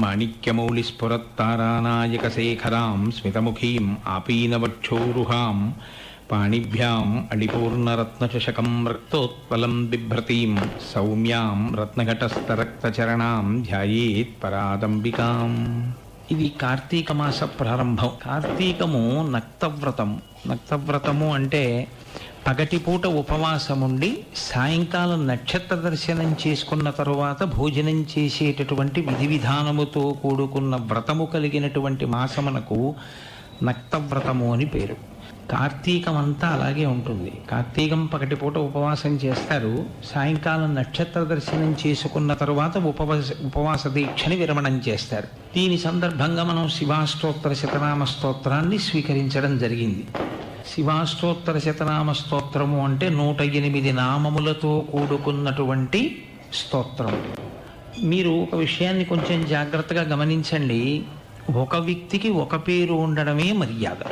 మాణిక్యమౌళిస్ఫురత్తారానాయకశేఖరాం స్మితముఖీం ఆపీనవక్షోరుహాం పాణిభ్యాం అళిపూర్ణరత్నచషకం రక్తోత్పలం బిభ్రతీం సౌమ్యాం రత్నఘటస్థరక్తచరణాం ధ్యాయేత్ పరాదంబికాం. ఇది కార్తీక మాస ప్రారంభం. కార్తీకము నక్తవ్రతము అంటే పగటిపూట ఉపవాసముండి సాయంకాలం నక్షత్ర దర్శనం చేసుకున్న తరువాత భోజనం చేసేటటువంటి విధి విధానముతో కూడుకున్న వ్రతము కలిగినటువంటి మాసమునకు నక్తవ్రతము అని పేరు. కార్తీకం అంతా అలాగే ఉంటుంది. కార్తీకం పగటిపూట ఉపవాసం చేస్తారు, సాయంకాలం నక్షత్ర దర్శనం చేసుకున్న తరువాత ఉపవాస దీక్షని విరమణం చేస్తారు. దీని సందర్భంగా మనం శివాష్టోత్తర శతనామ స్తోత్రాన్ని స్వీకరించడం జరిగింది. శివాష్టోత్తర శతనామ స్తోత్రము అంటే 108 నామములతో కూడుకున్నటువంటి స్తోత్రం. మీరు ఒక విషయాన్ని కొంచెం జాగ్రత్తగా గమనించండి. ఒక వ్యక్తికి ఒక పేరు ఉండడమే మర్యాద.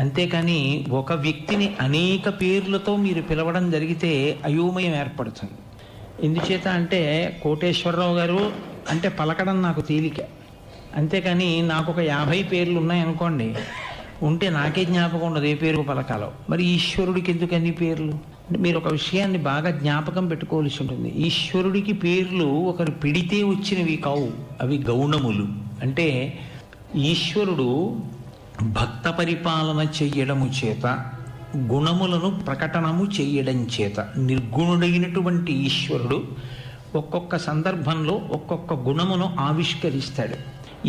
అంతేకాని ఒక వ్యక్తిని అనేక పేర్లతో మీరు పిలవడం జరిగితే అయోమయం ఏర్పడుతుంది. ఎందుచేత అంటే కోటేశ్వరరావు గారు అంటే పలకడం నాకు తేలిక. అంతేకాని నాకు ఒక 50 పేర్లు ఉన్నాయనుకోండి, ఉంటే నాకే జ్ఞాపకం ఉండదు ఏ పేరు పలకాలో. మరి ఈశ్వరుడికి ఎందుకు అన్ని పేర్లు? మీరు ఒక విషయాన్ని బాగా జ్ఞాపకం పెట్టుకోవాల్సి ఉంటుంది. ఈశ్వరుడికి పేర్లు ఒకరు పిడితే వచ్చినవి కావు, అవి గౌణములు. అంటే ఈశ్వరుడు భక్త పరిపాలన చెయ్యడము చేత, గుణములను ప్రకటనము చెయ్యడం చేత నిర్గుణుడైనటువంటి ఈశ్వరుడు ఒక్కొక్క సందర్భంలో ఒక్కొక్క గుణమును ఆవిష్కరిస్తాడు.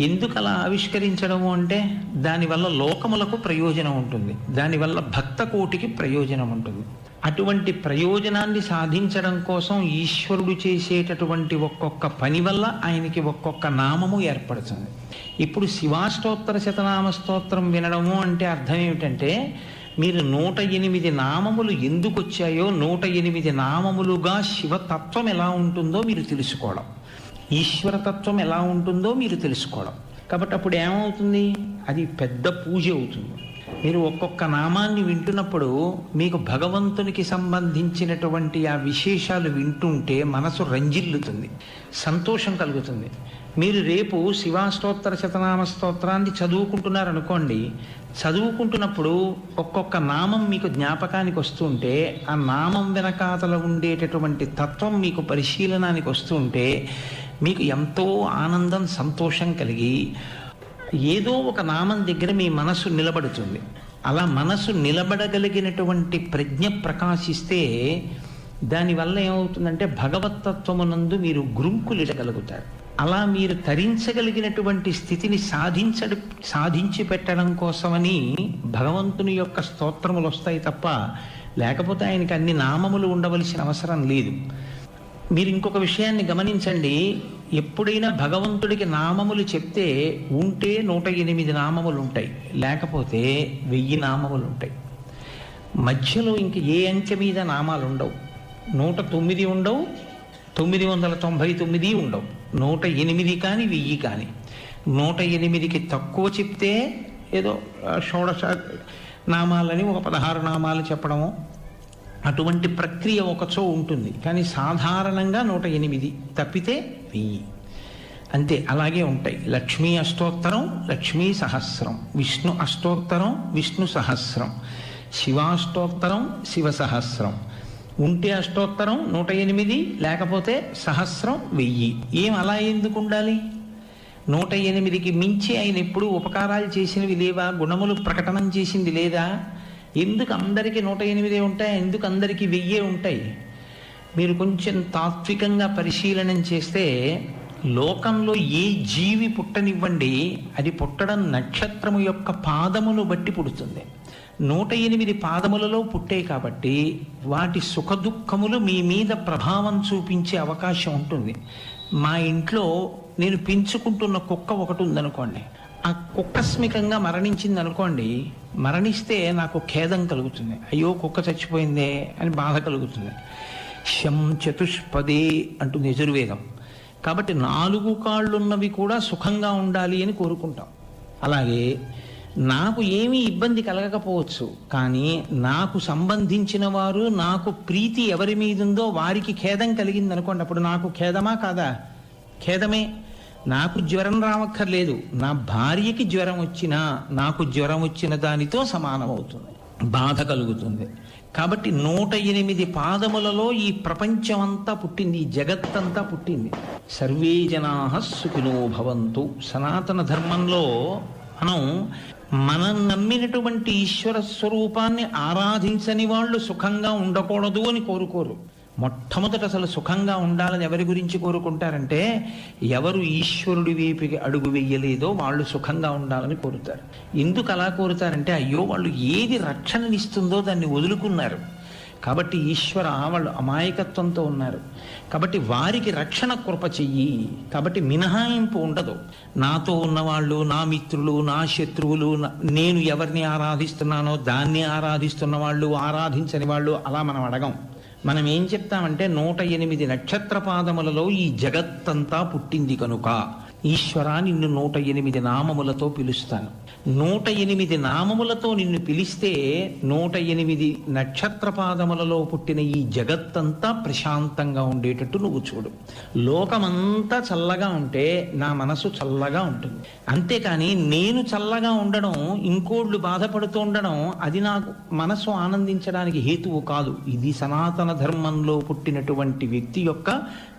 ఎందుకు అలా ఆవిష్కరించడము అంటే దానివల్ల లోకములకు ప్రయోజనం ఉంటుంది, దానివల్ల భక్త కోటికి ప్రయోజనం ఉంటుంది. అటువంటి ప్రయోజనాన్ని సాధించడం కోసం ఈశ్వరుడు చేసేటటువంటి ఒక్కొక్క పని వల్ల ఆయనకి ఒక్కొక్క నామము ఏర్పడుతుంది. ఇప్పుడు శివాష్టోత్తర శతనామ స్తోత్రం వినడము అంటే అర్థం ఏమిటంటే, మీరు 108 నామములు ఎందుకు వచ్చాయో, 108 నామములుగా శివతత్వం ఎలా ఉంటుందో మీరు తెలుసుకోవడం, ఈశ్వరతత్వం ఎలా ఉంటుందో మీరు తెలుసుకోవడం. కాబట్టి అప్పుడు ఏమవుతుంది? అది పెద్ద పూజ అవుతుంది. మీరు ఒక్కొక్క నామాన్ని వింటున్నప్పుడు మీకు భగవంతునికి సంబంధించినటువంటి ఆ విశేషాలు వింటుంటే మనసు రంజిల్లుతుంది, సంతోషం కలుగుతుంది. మీరు రేపు శివాష్టోత్తర శతనామ స్తోత్రాన్ని చదువుకుంటున్నారనుకోండి, చదువుకుంటున్నప్పుడు ఒక్కొక్క నామం మీకు జ్ఞాపకానికి వస్తుంటే, ఆ నామం వెనకాతల ఉండేటటువంటి తత్వం మీకు పరిశీలనానికి వస్తుంటే మీకు ఎంతో ఆనందం, సంతోషం కలిగి ఏదో ఒక నామం దగ్గర మీ మనసు నిలబడుతుంది. అలా మనసు నిలబడగలిగినటువంటి ప్రజ్ఞ ప్రకాశిస్తే దానివల్ల ఏమవుతుందంటే భగవత్తత్వమునందు మీరు గురుంకులిడగలుగుతారు. అలా మీరు తరించగలిగినటువంటి స్థితిని సాధించి పెట్టడం కోసమని భగవంతుని యొక్క స్తోత్రములు వస్తాయి తప్ప, లేకపోతే ఆయనకి అన్ని నామములు ఉండవలసిన అవసరం లేదు. మీరు ఇంకొక విషయాన్ని గమనించండి. ఎప్పుడైనా భగవంతుడికి నామములు చెప్తే ఉంటే 108 నామములు ఉంటాయి, లేకపోతే 1000 నామములు ఉంటాయి. మధ్యలో ఇంక ఏ అంచె మీద నామాలు ఉండవు. 109 ఉండవు, 999 ఉండవు, 108 కానీ 1000 కానీ. 108కి తక్కువ చెప్తే ఏదో షోడశ నామాలని ఒక 16 నామాలు చెప్పడము, అటువంటి ప్రక్రియ ఒకచో ఉంటుంది. కానీ సాధారణంగా 108 తప్పితే 1000 అంతే. అలాగే ఉంటాయి. లక్ష్మీ అష్టోత్తరం, లక్ష్మీ సహస్రం, విష్ణు అష్టోత్తరం, విష్ణు సహస్రం, శివాష్టోత్తరం, శివ సహస్రం. ఉంటే అష్టోత్తరం 108, లేకపోతే సహస్రం 1000. ఏం అలా ఎందుకు ఉండాలి? 108కి మించి ఆయన ఎప్పుడు ఉపకారాలు చేసినవి లేవా? గుణములు ప్రకటనం చేసింది లేదా? ఎందుకు అందరికీ 108 ఉంటాయి, ఎందుకు అందరికీ 1000 ఉంటాయి? మీరు కొంచెం తాత్వికంగా పరిశీలనం చేస్తే లోకంలో ఏ జీవి పుట్టనివ్వండి, అది పుట్టడం నక్షత్రము యొక్క పాదమును బట్టి పుడుతుంది. 108 పాదములలో పుట్టే కాబట్టి వాటి సుఖదుఖములు మీ మీద ప్రభావం చూపించే అవకాశం ఉంటుంది. మా ఇంట్లో నేను పెంచుకుంటున్న కుక్క ఒకటి ఉందనుకోండి, ఆ కుక్కస్మికంగా మరణించింది అనుకోండి, మరణిస్తే నాకు ఖేదం కలుగుతుంది, అయ్యో కుక్క చచ్చిపోయిందే అని బాధ కలుగుతుంది. శం చతుష్పదే అంటుంది యజుర్వేదం. కాబట్టి 4 కాళ్ళున్నవి కూడా సుఖంగా ఉండాలి అని కోరుకుంటాం. అలాగే నాకు ఏమీ ఇబ్బంది కలగకపోవచ్చు, కానీ నాకు సంబంధించిన వారు, నాకు ప్రీతి ఎవరి మీద ఉందో వారికి ఖేదం కలిగింది అనుకోండి, అప్పుడు నాకు ఖేదమా కాదా? ఖేదమే. నాకు జ్వరం రావక్కర్లేదు, నా భార్యకి జ్వరం వచ్చినా నాకు జ్వరం వచ్చిన దానితో సమానమవుతుంది, బాధ కలుగుతుంది. కాబట్టి 108 పాదములలో ఈ ప్రపంచమంతా పుట్టింది, ఈ జగత్తంతా పుట్టింది. సర్వే జనాః సుఖినో భవంతు. సనాతన ధర్మంలో మనం నమ్మినటువంటి ఈశ్వర స్వరూపాన్ని ఆరాధించని వాళ్ళు సుఖంగా ఉండకూడదు అని కోరుకోరు. మొట్టమొదట అసలు సుఖంగా ఉండాలని ఎవరి గురించి కోరుకుంటారంటే, ఎవరు ఈశ్వరుడి వైపుకి అడుగు వెయ్యలేదో వాళ్ళు సుఖంగా ఉండాలని కోరుతారు. ఎందుకు అలా కోరుతారంటే, అయ్యో వాళ్ళు ఏది రక్షణనిస్తుందో దాన్ని వదులుకున్నారు కాబట్టి ఈశ్వర వాళ్ళు అమాయకత్వంతో ఉన్నారు కాబట్టి వారికి రక్షణ కృప చెయ్యి. కాబట్టి మినహాయింపు ఉండదు. నాతో ఉన్నవాళ్ళు, నా మిత్రులు, నా శత్రువులు, నేను ఎవరిని ఆరాధిస్తున్నానో దాన్ని ఆరాధిస్తున్న వాళ్ళు, ఆరాధించని వాళ్ళు, అలా మనం అడగం. మనం ఏం చెప్తామంటే 108 నక్షత్ర పాదములలో ఈ జగత్తంతా పుట్టింది కనుక ఈశ్వరా నిన్ను 108 నామములతో పిలుస్తాను. 108 నామములతో నిన్ను పిలిస్తే 108 నక్షత్ర పాదములలో పుట్టిన ఈ జగత్తంతా ప్రశాంతంగా ఉండేటట్టు నువ్వు చూడు. లోకమంతా చల్లగా ఉంటే నా మనసు చల్లగా ఉంటుంది. అంతేకాని నేను చల్లగా ఉండడం, ఇంకోళ్ళు బాధపడుతూ ఉండడం, అది నాకు మనసు ఆనందించడానికి హేతువు కాదు. ఇది సనాతన ధర్మంలో పుట్టినటువంటి వ్యక్తి యొక్క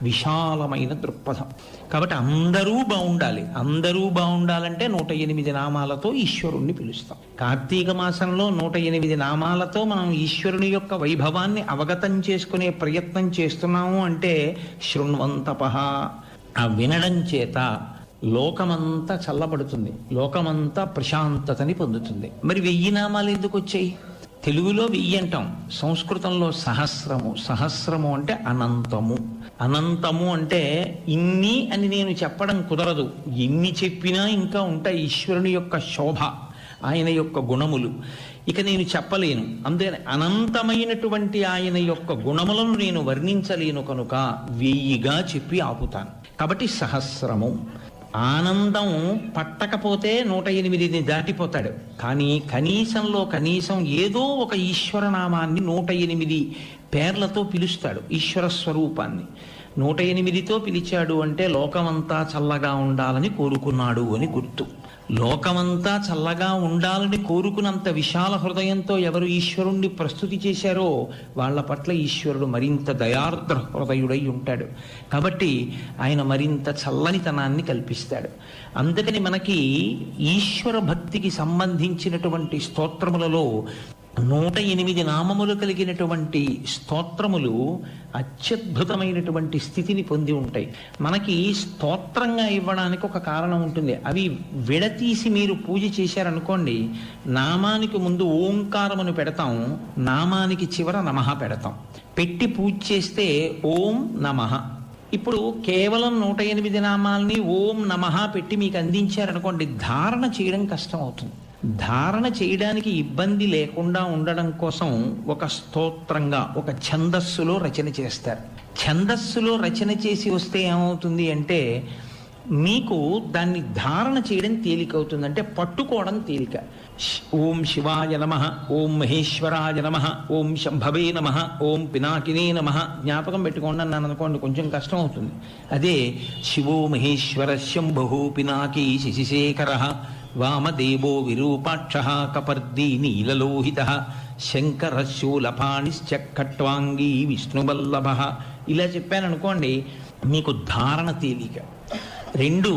విశాలమైన దృక్పథం. కాబట్టి అందరూ బాగుండాలి. అందరూ బాగుండాలంటే 108 నామాలతో ఈశ్వరుణ్ణి పిలుస్తాం. కార్తీక మాసంలో 108 నామాలతో మనం ఈశ్వరుని యొక్క వైభవాన్ని అవగతం చేసుకునే ప్రయత్నం చేస్తున్నాము అంటే శృణ్వంతపః, ఆ వినడం చేత లోకమంతా చల్లబడుతుంది, లోకమంతా ప్రశాంతతని పొందుతుంది. మరి 1000 నామాలు ఎందుకు వచ్చాయి? తెలుగులో 1000 అంటాం, సంస్కృతంలో సహస్రము. సహస్రము అంటే అనంతము. అనంతము అంటే ఇన్ని అని నేను చెప్పడం కుదరదు. ఎన్ని చెప్పినా ఇంకా ఉంటాయి ఈశ్వరుని యొక్క శోభ, ఆయన యొక్క గుణములు. ఇక నేను చెప్పలేను. అందుకని అనంతమైనటువంటి ఆయన యొక్క గుణములను నేను వర్ణించలేను కనుక 1000గా చెప్పి ఆపుతాను. కాబట్టి సహస్రము. ఆనందం పట్టకపోతే 108ని దాటిపోతాడు. కానీ కనీసంలో కనీసం ఏదో ఒక ఈశ్వరనామాన్ని 108 పేర్లతో పిలుస్తాడు. ఈశ్వర స్వరూపాన్ని 108తో పిలిచాడు అంటే లోకమంతా చల్లగా ఉండాలని కోరుకున్నాడు అని గుర్తు. లోకమంతా చల్లగా ఉండాలని కోరుకున్నంత విశాల హృదయంతో ఎవరు ఈశ్వరుణ్ణి ప్రస్తుతి చేశారో వాళ్ళ పట్ల ఈశ్వరుడు మరింత దయార్ద్ర హృదయుడై ఉంటాడు. కాబట్టి ఆయన మరింత చల్లనితనాన్ని కల్పిస్తాడు. అందుకని మనకి ఈశ్వర భక్తికి సంబంధించినటువంటి స్తోత్రములలో 108 నామములు కలిగినటువంటి స్తోత్రములు అత్యద్భుతమైనటువంటి స్థితిని పొంది ఉంటాయి. మనకి స్తోత్రంగా ఇవ్వడానికి ఒక కారణం ఉంటుంది. అవి విడతీసి మీరు పూజ చేశారనుకోండి, నామానికి ముందు ఓంకారమును పెడతాం, నామానికి చివర నమః పెడతాం. పెట్టి పూజ చేస్తే ఓం నమః. ఇప్పుడు కేవలం 108 నామాల్ని ఓం నమః పెట్టి మీకు అందించారనుకోండి, ధారణ చేయడం కష్టం అవుతుంది. ధారణ చేయడానికి ఇబ్బంది లేకుండా ఉండడం కోసం ఒక స్తోత్రంగా, ఒక ఛందస్సులో రచన చేస్తారు. ఛందస్సులో రచన చేసి వస్తే ఏమవుతుంది అంటే మీకు దాన్ని ధారణ చేయడం తేలికవుతుంది, అంటే పట్టుకోవడం తేలిక. ఓం శివాయ నమః, ఓం మహేశ్వరాయ నమః, ఓం శంభవే నమః, ఓం పినాకినే నమః జ్ఞాపకం పెట్టుకోండి అన్నాను అనుకోండి, కొంచెం కష్టం అవుతుంది. అదే శివో మహేశ్వర శంభు పినాకీ శశిశేఖరః వామదేవో విరూపాక్షః కపర్దీ నీలలోహితః శంకర శూలపాణిశ్చ ఖట్వాంగీ విష్ణువల్లభః ఇలా చెప్పాననుకోండి, మీకు ధారణ తేలిక. 2,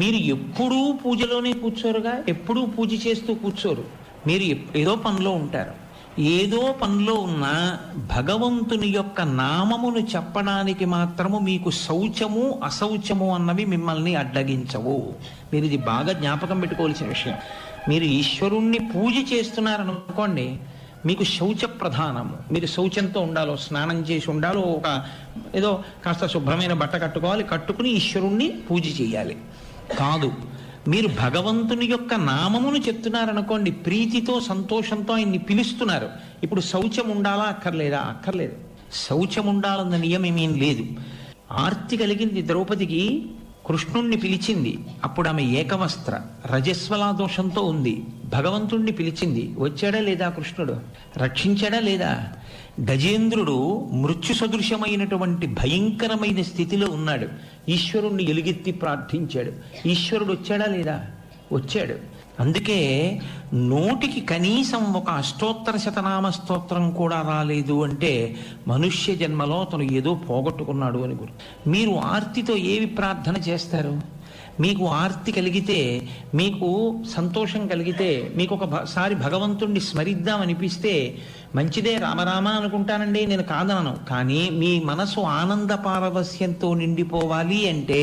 మీరు ఎప్పుడూ పూజలోనే కూర్చోరుగా, ఎప్పుడూ పూజ చేస్తూ కూర్చోరు. మీరు ఏదో పనిలో ఉంటారు. ఏదో పనిలో ఉన్న భగవంతుని యొక్క నామమును చెప్పడానికి మాత్రము మీకు శౌచము అశౌచము అన్నవి మిమ్మల్ని అడ్డగించవు. మీరు ఇది బాగా జ్ఞాపకం పెట్టుకోవాల్సిన విషయం. మీరు ఈశ్వరుణ్ణి పూజ చేస్తున్నారనుకోండి, మీకు శౌచ ప్రధానము. మీరు శౌచంతో ఉండాలో, స్నానం చేసి ఉండాలో, ఒక ఏదో కాస్త శుభ్రమైన బట్ట కట్టుకోవాలి, కట్టుకుని ఈశ్వరుణ్ణి పూజ చేయాలి. కాదు, మీరు భగవంతుని యొక్క నామమును చెప్తున్నారనుకోండి, ప్రీతితో సంతోషంతో ఆయన్ని పిలుస్తున్నారు. ఇప్పుడు శౌచం ఉండాలా అక్కర్లేదా? అక్కర్లేదు. శౌచం ఉండాలన్న నియమం ఏమీ లేదు. ఆర్తి కలిగింది ద్రౌపదికి, కృష్ణుణ్ణి పిలిచింది, అప్పుడు ఆమె ఏకవస్త్ర రజస్వలా దోషంతో ఉంది. భగవంతుణ్ణి పిలిచింది, వచ్చాడా లేదా కృష్ణుడు? రక్షించాడా లేదా? గజేంద్రుడు మృత్యు సదృశమైనటువంటి భయంకరమైన స్థితిలో ఉన్నాడు. ఈశ్వరుణ్ణి ఎలుగెత్తి ప్రార్థించాడు. ఈశ్వరుడు వచ్చాడా లేదా? వచ్చాడు. అందుకే నోటికి కనీసం ఒక అష్టోత్తర శతనామ స్తోత్రం కూడా రాలేదు అంటే మనుష్య జన్మలో అతను ఏదో పోగొట్టుకున్నాడు అని గుర్తు. మీరు ఆర్తితో ఏవి ప్రార్థన చేస్తారు? మీకు ఆర్తి కలిగితే, మీకు సంతోషం కలిగితే, మీకు ఒకసారి భగవంతుణ్ణి స్మరిద్దామనిపిస్తే మంచిదే, రామరామ అనుకుంటానండి, నేను కాదనను. కానీ మీ మనసు ఆనంద పారవస్యంతో నిండిపోవాలి అంటే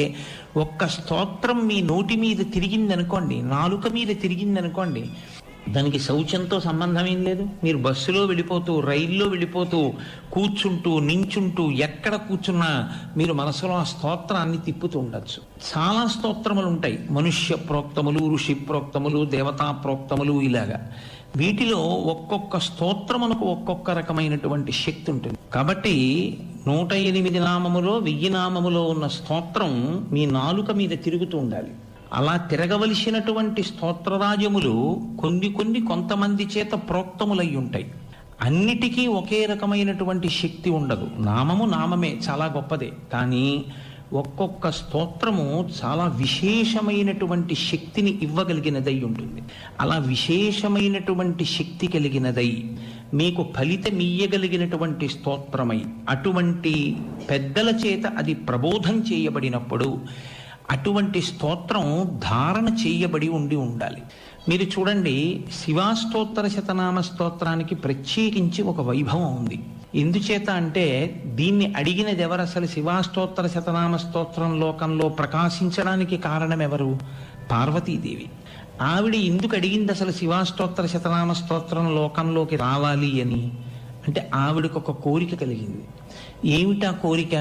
ఒక్క స్తోత్రం మీ నోటి మీద తిరిగిందనుకోండి, నాలుక మీద తిరిగిందనుకోండి, దానికి శౌచంతో సంబంధం ఏం లేదు. మీరు బస్సులో వెళ్ళిపోతూ, రైల్లో వెళ్ళిపోతూ, కూర్చుంటూ, నించుంటూ, ఎక్కడ కూర్చున్నా మీరు మనసులో ఆ స్తోత్రాన్ని తిప్పుతూ ఉండొచ్చు. చాలా స్తోత్రములు ఉంటాయి, మనుష్య ప్రోక్తములు, ఋషి ప్రోక్తములు, దేవతా ప్రోక్తములు, ఇలాగా. వీటిలో ఒక్కొక్క స్తోత్రమునకు ఒక్కొక్క రకమైనటువంటి శక్తి ఉంటుంది. కాబట్టి 108 నామములో 1000 నామములో ఉన్న స్తోత్రం మీ నాలుక మీద తిరుగుతూ ఉండాలి. అలా తిరగవలసినటువంటి స్తోత్రరాజములు కొంతమంది చేత ప్రోక్తములై ఉంటాయి. అన్నిటికీ ఒకే రకమైనటువంటి శక్తి ఉండదు. నామము నామమే, చాలా గొప్పదే. కానీ ఒక్కొక్క స్తోత్రము చాలా విశేషమైనటువంటి శక్తిని ఇవ్వగలిగినదై ఉంటుంది. అలా విశేషమైనటువంటి శక్తి కలిగినదై మీకు ఫలితమియ్యగలిగినటువంటి స్తోత్రమై అటువంటి పెద్దల చేత అది ప్రబోధం చేయబడినప్పుడు అటువంటి స్తోత్రం ధారణ చేయబడి ఉండాలి. మీరు చూడండి, శివాష్టోత్తర శతనామ స్తోత్రానికి ప్రత్యేకించి ఒక వైభవం ఉంది. ఎందుచేత అంటే దీన్ని అడిగినది ఎవరు? అసలు శివాష్టోత్తర శతనామ స్తోత్రం లోకంలో ప్రకాశించడానికి కారణం ఎవరు? పార్వతీదేవి. ఆవిడ ఎందుకు అడిగింది అసలు శివాష్టోత్తర శతనామ స్తోత్రం లోకంలోకి రావాలి అని? అంటే ఆవిడకు ఒక కోరిక కలిగింది. ఏమిటా కోరిక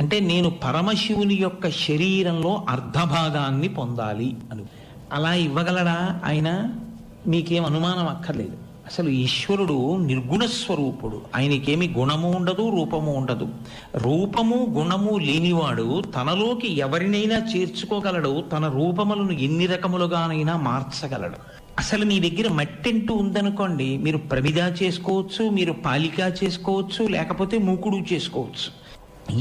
అంటే, నేను పరమశివుని యొక్క శరీరంలో అర్ధభాగాన్ని పొందాలి అని. అలా ఇవ్వగలడా ఆయన? మీకేం అనుమానం అక్కర్లేదు. అసలు ఈశ్వరుడు నిర్గుణ స్వరూపుడు. ఆయనకేమి గుణము ఉండదు, రూపము ఉండదు. రూపము గుణము లేనివాడు తనలోకి ఎవరినైనా చేర్చుకోగలడు. తన రూపములను ఎన్ని రకములుగానైనా మార్చగలడు. అసలు మీ దగ్గర మట్టెంటూ ఉందనుకోండి, మీరు ప్రమిద చేసుకోవచ్చు, మీరు పాలిక చేసుకోవచ్చు, లేకపోతే మూకుడు చేసుకోవచ్చు.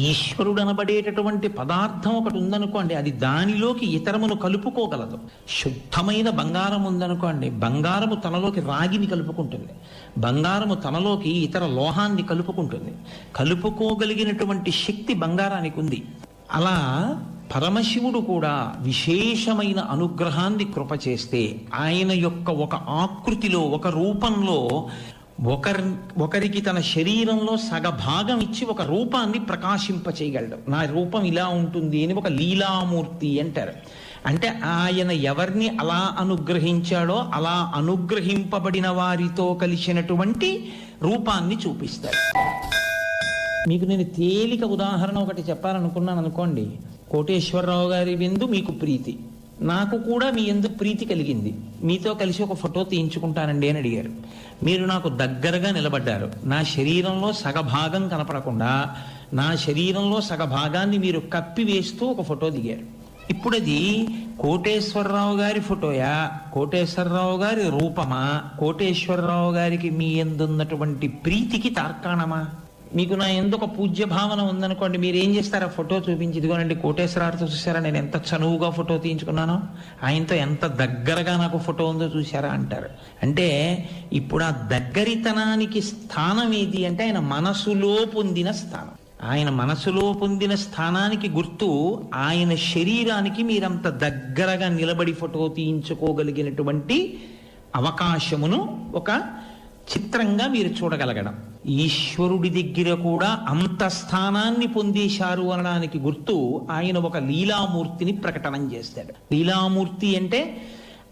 ఈశ్వరుడు అనబడేటటువంటి పదార్థం ఒకటి ఉందనుకోండి, అది దానిలోకి ఇతరమును కలుపుకోగలదు. శుద్ధమైన బంగారం ఉందనుకోండి, బంగారము తనలోకి రాగిని కలుపుకుంటుంది, బంగారము తనలోకి ఇతర లోహాన్ని కలుపుకుంటుంది. కలుపుకోగలిగినటువంటి శక్తి బంగారానికి ఉంది. అలా పరమశివుడు కూడా విశేషమైన అనుగ్రహాన్ని కృప చేస్తే ఆయన యొక్క ఒక ఆకృతిలో, ఒక రూపంలో ఒకరికి తన శరీరంలో సగభాగం ఇచ్చి ఒక రూపాన్ని ప్రకాశింపచేయగలడు. నా రూపం ఇలా ఉంటుంది అని ఒక లీలామూర్తి అంటారు. అంటే ఆయన ఎవరిని అలా అనుగ్రహించాడో అలా అనుగ్రహింపబడిన వారితో కలిసినటువంటి రూపాన్ని చూపిస్తాడు. మీకు నేను తేలిక ఉదాహరణ ఒకటి చెప్పాలనుకున్నాను అనుకోండి. కోటేశ్వరరావు గారి విందు మీకు ప్రీతి, నాకు కూడా మీ ఎందుకు ప్రీతి కలిగింది. మీతో కలిసి ఒక ఫోటో తీయించుకుంటానండి అని అడిగారు. మీరు నాకు దగ్గరగా నిలబడ్డారు. నా శరీరంలో సగభాగం కనపడకుండా నా శరీరంలో సగభాగాన్ని మీరు కప్పివేస్తూ ఒక ఫోటో దిగారు. ఇప్పుడు అది కోటేశ్వరరావు గారి ఫోటోయా, కోటేశ్వరరావు గారి రూపమా, కోటేశ్వరరావు గారికి మీ ఎందున్నటువంటి ప్రీతికి తార్కాణమా? మీకు నా ఎందుకు పూజ్య భావన ఉందనుకోండి, మీరు ఏం చేస్తారు? ఆ ఫోటో చూపించి, ఇదిగోనండి కోటేశ్వరరావుతో చూసారా నేను ఎంత చనువుగా ఫోటో తీయించుకున్నానో, ఆయనతో ఎంత దగ్గరగా నాకు ఫోటో ఉందో చూసారా అంటారు. అంటే ఇప్పుడు ఆ దగ్గరితనానికి స్థానం ఏది అంటే ఆయన మనసులో పొందిన స్థానం. ఆయన మనసులో పొందిన స్థానానికి గుర్తు ఆయన శరీరానికి మీరంత దగ్గరగా నిలబడి ఫోటో తీయించుకోగలిగినటువంటి అవకాశమును ఒక చిత్రంగా మీరు చూడగలగడం. ఈశ్వరుడి దగ్గర కూడా అంత స్థానాన్ని పొందేశారు అనడానికి గుర్తు ఆయన ఒక లీలామూర్తిని ప్రకటనం చేస్తాడు. లీలామూర్తి అంటే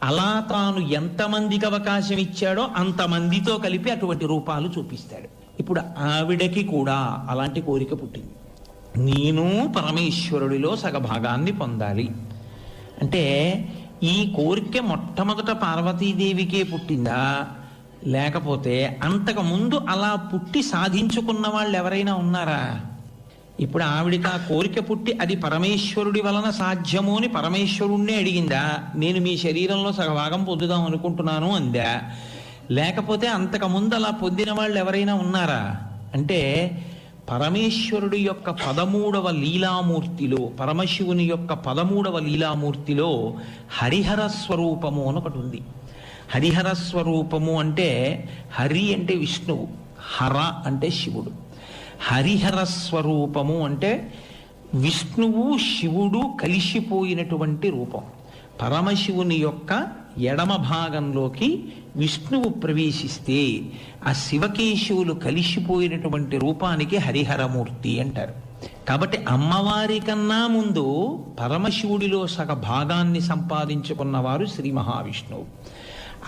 అలా తాను ఎంతమందికి అవకాశం ఇచ్చాడో అంతమందితో కలిపి అటువంటి రూపాలు చూపిస్తాడు. ఇప్పుడు ఆవిడకి కూడా అలాంటి కోరిక పుట్టింది. నేను పరమేశ్వరుడిలో సగభాగాన్ని పొందాలి అంటే ఈ కోరిక మొట్టమొదట పార్వతీదేవికే పుట్టిందా, లేకపోతే అంతకు ముందు అలా పుట్టి సాధించుకున్న వాళ్ళు ఎవరైనా ఉన్నారా? ఇప్పుడు ఆవిడికి ఆ కోరిక పుట్టి అది పరమేశ్వరుడి వలన సాధ్యము అని పరమేశ్వరుణ్ణే అడిగిందా, నేను మీ శరీరంలో సగభాగం పొందుదాం అనుకుంటున్నాను అందా, లేకపోతే అంతకుముందు అలా పొందిన వాళ్ళు ఎవరైనా ఉన్నారా అంటే పరమేశ్వరుడి యొక్క 13వ లీలామూర్తిలో, పరమశివుని యొక్క 13వ లీలామూర్తిలో హరిహర స్వరూపము అని ఒకటి ఉంది. హరిహర స్వరూపము అంటే హరి అంటే విష్ణువు, హర అంటే శివుడు. హరిహర స్వరూపము అంటే విష్ణువు శివుడు కలిసిపోయినటువంటి రూపం. పరమశివుని యొక్క ఎడమ భాగంలోకి విష్ణువు ప్రవేశిస్తే ఆ శివకేశవులు కలిసిపోయినటువంటి రూపానికి హరిహరమూర్తి అంటారు. కాబట్టి అమ్మవారి కన్నా ముందు పరమశివుడిలో సగ భాగాన్ని సంపాదించుకున్నవారు శ్రీ మహావిష్ణువు.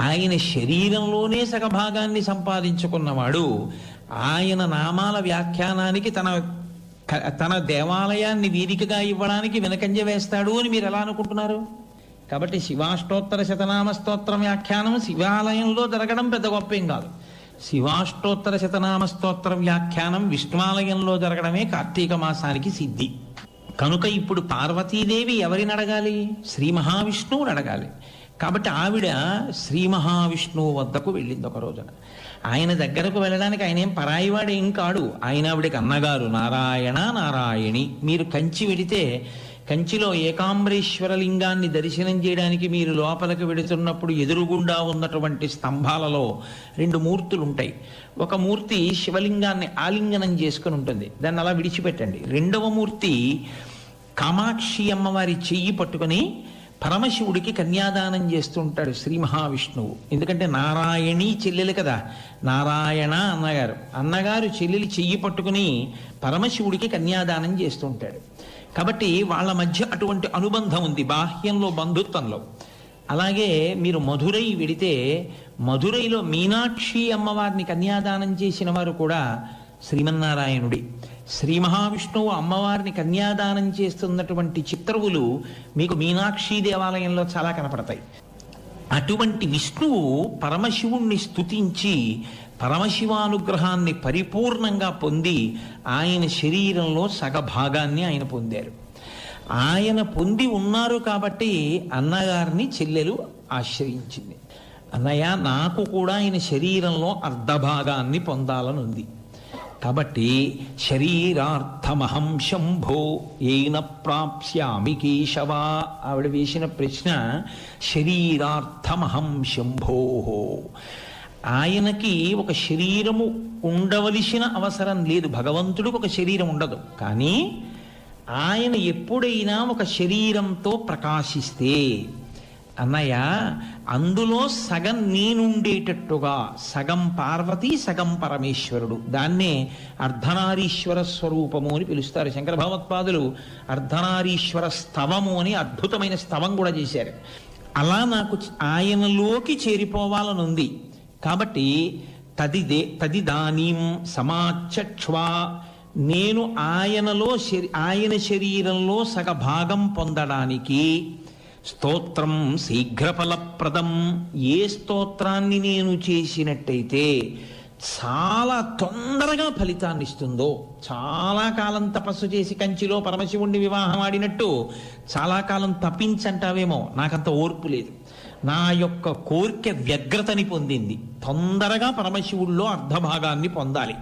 ఆయన శరీరంలోనే సగ భాగాన్ని సంపాదించుకున్నవాడు ఆయన నామాల వ్యాఖ్యానానికి తన దేవాలయాన్ని వేదికగా ఇవ్వడానికి వెనకంజ వేస్తాడు అని మీరు ఎలా అనుకుంటున్నారు? కాబట్టి శివాష్టోత్తర శతనామ స్తోత్రం వ్యాఖ్యానం శివాలయంలో జరగడం పెద్ద గొప్పేం కాదు. శివాష్టోత్తర శతనామ స్తోత్ర వ్యాఖ్యానం విష్ణువాలయంలో జరగడమే కార్తీక మాసానికి సిద్ధి. కనుక ఇప్పుడు పార్వతీదేవి ఎవరిని అడగాలి? శ్రీ మహావిష్ణువుని అడగాలి. కాబట్టి ఆవిడ శ్రీ మహావిష్ణువు వద్దకు వెళ్ళింది ఒక రోజున. ఆయన దగ్గరకు వెళ్ళడానికి ఆయన ఏం పరాయివాడు ఏం కాడు. ఆయన ఆవిడకి అన్నగారు, నారాయణ నారాయణి. మీరు కంచి వెడితే కంచిలో ఏకాంబరేశ్వర లింగాన్ని దర్శనం చేయడానికి మీరు లోపలికి వెడుతున్నప్పుడు ఎదురుగుండా ఉన్నటువంటి స్తంభాలలో 2 మూర్తులు ఉంటాయి. ఒక మూర్తి శివలింగాన్ని ఆలింగనం చేసుకుని ఉంటుంది, దాన్ని అలా విడిచిపెట్టండి. 2వ మూర్తి కామాక్షి అమ్మవారి చెయ్యి పట్టుకొని పరమశివుడికి కన్యాదానం చేస్తుంటాడు శ్రీ మహావిష్ణువు. ఎందుకంటే నారాయణి చెల్లెలు కదా, నారాయణ అన్నగారు చెల్లెలి చెయ్యి పట్టుకుని పరమశివుడికి కన్యాదానం చేస్తుంటాడు. కాబట్టి వాళ్ళ మధ్య అటువంటి అనుబంధం ఉంది బాహ్యంలో, బంధుత్వంలో. అలాగే మీరు మధురై వెడితే మధురైలో మీనాక్షి అమ్మవారిని కన్యాదానం చేసిన వారు కూడా శ్రీమన్నారాయణుడి. శ్రీ మహావిష్ణువు అమ్మవారిని కన్యాదానం చేస్తున్నటువంటి చిత్రవులు మీకు మీనాక్షి దేవాలయంలో చాలా కనపడతాయి. అటువంటి విష్ణువు పరమశివుణ్ణి స్తుతించి పరమశివానుగ్రహాన్ని పరిపూర్ణంగా పొంది ఆయన శరీరంలో సగభాగాన్ని ఆయన పొందారు. ఆయన పొంది ఉన్నారు కాబట్టి అన్నగారిని చెల్లెలు ఆశ్రయించింది. అన్నయ్య, నాకు కూడా ఆయన శరీరంలో అర్ధభాగాన్ని పొందాలని ఉంది. కాబట్టి శరీరార్థమహం శంభో ఏన ప్రాప్స్యామి కేశవ. ఆవిడ వేసిన ప్రశ్న శరీరార్థమహం శంభో. ఆయనకి ఒక శరీరము ఉండవలసిన అవసరం లేదు, భగవంతుడికి ఒక శరీరం ఉండదు. కానీ ఆయన ఎప్పుడైనా ఒక శరీరంతో ప్రకాశిస్తే అన్నయ్య అందులో సగం నేనుండేటట్టుగా, సగం పార్వతి సగం పరమేశ్వరుడు, దాన్నే అర్ధనారీశ్వర స్వరూపము అని పిలుస్తారు. శంకర భగవత్పాదులు అర్ధనారీశ్వర స్తవము అని అద్భుతమైన స్తవం కూడా చేశారు. అలా నాకు ఆయనలోకి చేరిపోవాలని ఉంది. కాబట్టి తదిదానీం సమాచక్ష్వా, నేను ఆయన శరీరంలో సగభాగం పొందడానికి స్తోత్రం శీఘ్రఫలప్రదం, ఏ స్తోత్రాన్ని నేను చేసినట్టయితే చాలా తొందరగా ఫలితాన్ని ఇస్తుందో, చాలా కాలం తపస్సు చేసి కంచిలో పరమశివుణ్ణి వివాహం ఆడినట్టు చాలా కాలం తప్పించంటావేమో, నాకంత ఓర్పు లేదు. నా యొక్క కోరిక వ్యగ్రతని పొందింది, తొందరగా పరమశివుల్లో అర్ధభాగాన్ని పొందాలి.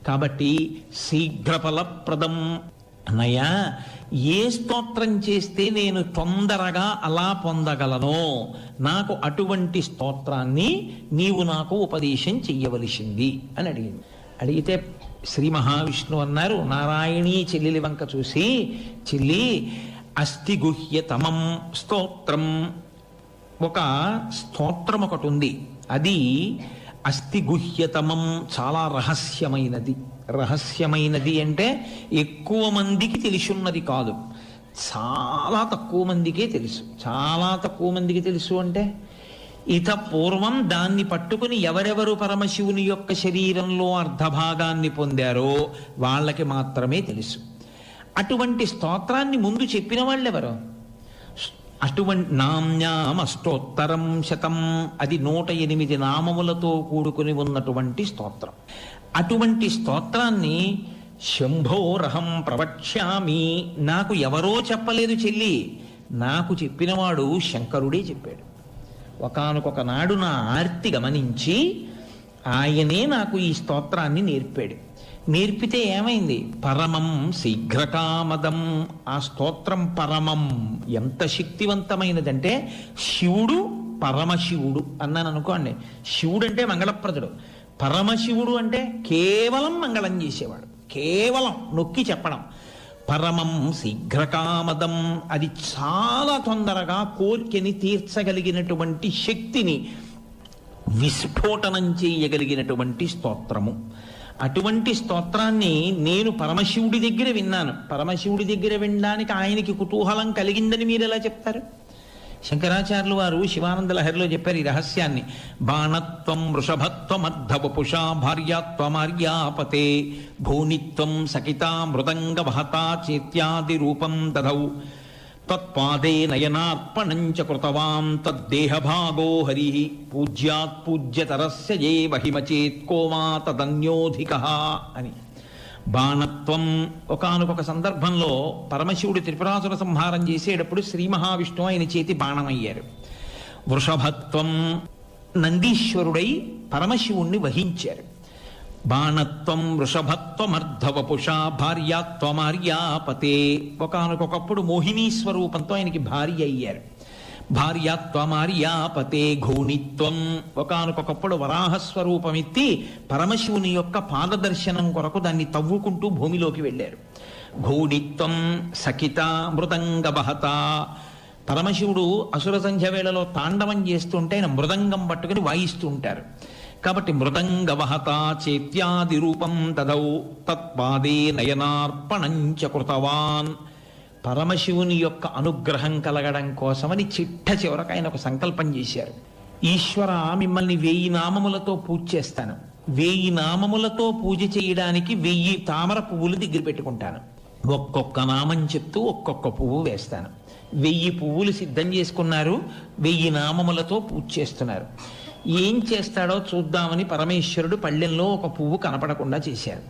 కాబట్టి శీఘ్రఫలప్రదం. అన్నయ్య, ఏ స్తోత్రం చేస్తే నేను తొందరగా అలా పొందగలనో నాకు అటువంటి స్తోత్రాన్ని నీవు నాకు ఉపదేశం చెయ్యవలసింది అని అడిగింది. అడిగితే శ్రీ మహావిష్ణువు అన్నారు, నారాయణీ చెల్లెలి వంక చూసి, చెల్లి అస్థి గుహ్యతమం స్తోత్రం, ఒక స్తోత్రం ఒకటి ఉంది, అది అస్థి గుహ్యతమం, చాలా రహస్యమైనది. రహస్యమైనది అంటే ఎక్కువ మందికి తెలిసున్నది కాదు, చాలా తక్కువ మందికే తెలుసు. చాలా తక్కువ మందికి తెలుసు అంటే ఇత పూర్వం దాన్ని పట్టుకుని ఎవరెవరు పరమశివుని యొక్క శరీరంలో అర్ధభాగాన్ని పొందారో వాళ్ళకి మాత్రమే తెలుసు. అటువంటి స్తోత్రాన్ని ముందు చెప్పిన వాళ్ళెవరు? అటువంటి నామ్యామష్టోత్తరం శతం, అది 108 నామములతో కూడుకుని ఉన్నటువంటి స్తోత్రం. అటువంటి స్తోత్రాన్ని శంభోరహం ప్రవక్ష్యామి, నాకు ఎవరో చెప్పలేదు చెల్లి, నాకు చెప్పినవాడు శంకరుడే చెప్పాడు. ఒకానొక నాడు నా ఆర్తి గమనించి ఆయనే నాకు ఈ స్తోత్రాన్ని నేర్పాడు. నేర్పితే ఏమైంది? పరమం శీఘ్రకామదం. ఆ స్తోత్రం పరమం ఎంత శక్తివంతమైనదంటే, శివుడు పరమశివుడు అన్నాను అనుకోండి. శివుడు అంటే మంగళప్రదుడు, పరమశివుడు అంటే కేవలం మంగళం చేసేవాడు, కేవలం నొక్కి చెప్పడం. పరమం శీఘ్రకామదం, అది చాలా తొందరగా కోర్కెని తీర్చగలిగినటువంటి శక్తిని విస్ఫోటనం చేయగలిగినటువంటి స్తోత్రము. అటువంటి స్తోత్రాన్ని నేను పరమశివుడి దగ్గర విన్నాను. పరమశివుడి దగ్గర వినడానికి ఆయనకి కుతూహలం కలిగిందని మీరు ఎలా చెప్తారు? శంకరాచార్యులు వారు శివానంద లహరిలో చెప్పారు ఈ రహస్యాన్ని. బాణత్వం వృషభత్వమర్ధవపుషా భార్యాత్వమార్యాపతే భూనిత్వం సకితా మృదంగ వహతా చేత్యాది రూపం దదౌ తత్పాదే నయనార్పణంచ కృతవాం తద్దేహభాగో హరి పూజ్యాత్ పూజ్యతరస్య ఏ వహిమచేత్ కోమా తదన్యోధికః అని. బాణత్వం, ఒకానొక సందర్భంలో పరమశివుడు త్రిపురాసుర సంహారం చేసేటప్పుడు శ్రీ మహావిష్ణువు ఆయన చేతి బాణమయ్యారు. వృషభత్వం, నందీశ్వరుడై పరమశివుణ్ణి వహించారు. బాణత్వం వృషభత్వమర్ధవపుషా భార్యాత్వమార్యాపతే, ఒకానొకప్పుడు మోహినీ స్వరూపంతో ఆయనకి భార్య అయ్యారు. భార్యాత్వమార్యాపతే ఘూణిత్వం, ఒకానొకప్పుడు వరాహస్వరూపమెత్తి పరమశివుని యొక్క పాదదర్శనం కొరకు దాన్ని తవ్వుకుంటూ భూమిలోకి వెళ్ళారు. ఘూణిత్వం సకిత మృదంగ బహత, పరమశివుడు అసుర సంధ్య వేళలో తాండవం చేస్తుంటే ఆయన మృదంగం పట్టుకుని వాయిస్తూ ఉంటారు. కాబట్టి మృదంగవహత చేత్యాది రూపం దదౌ తత్పాదే నయనార్పణంచ కృతవాన్. పరమశివుని యొక్క అనుగ్రహం కలగడం కోసమని చిట్ట చివరకు ఆయన ఒక సంకల్పం చేశారు. ఈశ్వర, మిమ్మల్ని 1000 నామములతో పూజ చేస్తాను. 1000 నామములతో పూజ చేయడానికి 1000 తామర పువ్వులు దగ్గర పెట్టుకుంటాను. ఒక్కొక్క నామం చెప్తూ ఒక్కొక్క పువ్వు వేస్తాను. 1000 పువ్వులు సిద్ధం చేసుకున్నారు. 1000 నామములతో పూజ చేస్తున్నారు. ఏం చేస్తాడో చూద్దామని పరమేశ్వరుడు పళ్ళెంలో ఒక పువ్వు కనపడకుండా చేశారు.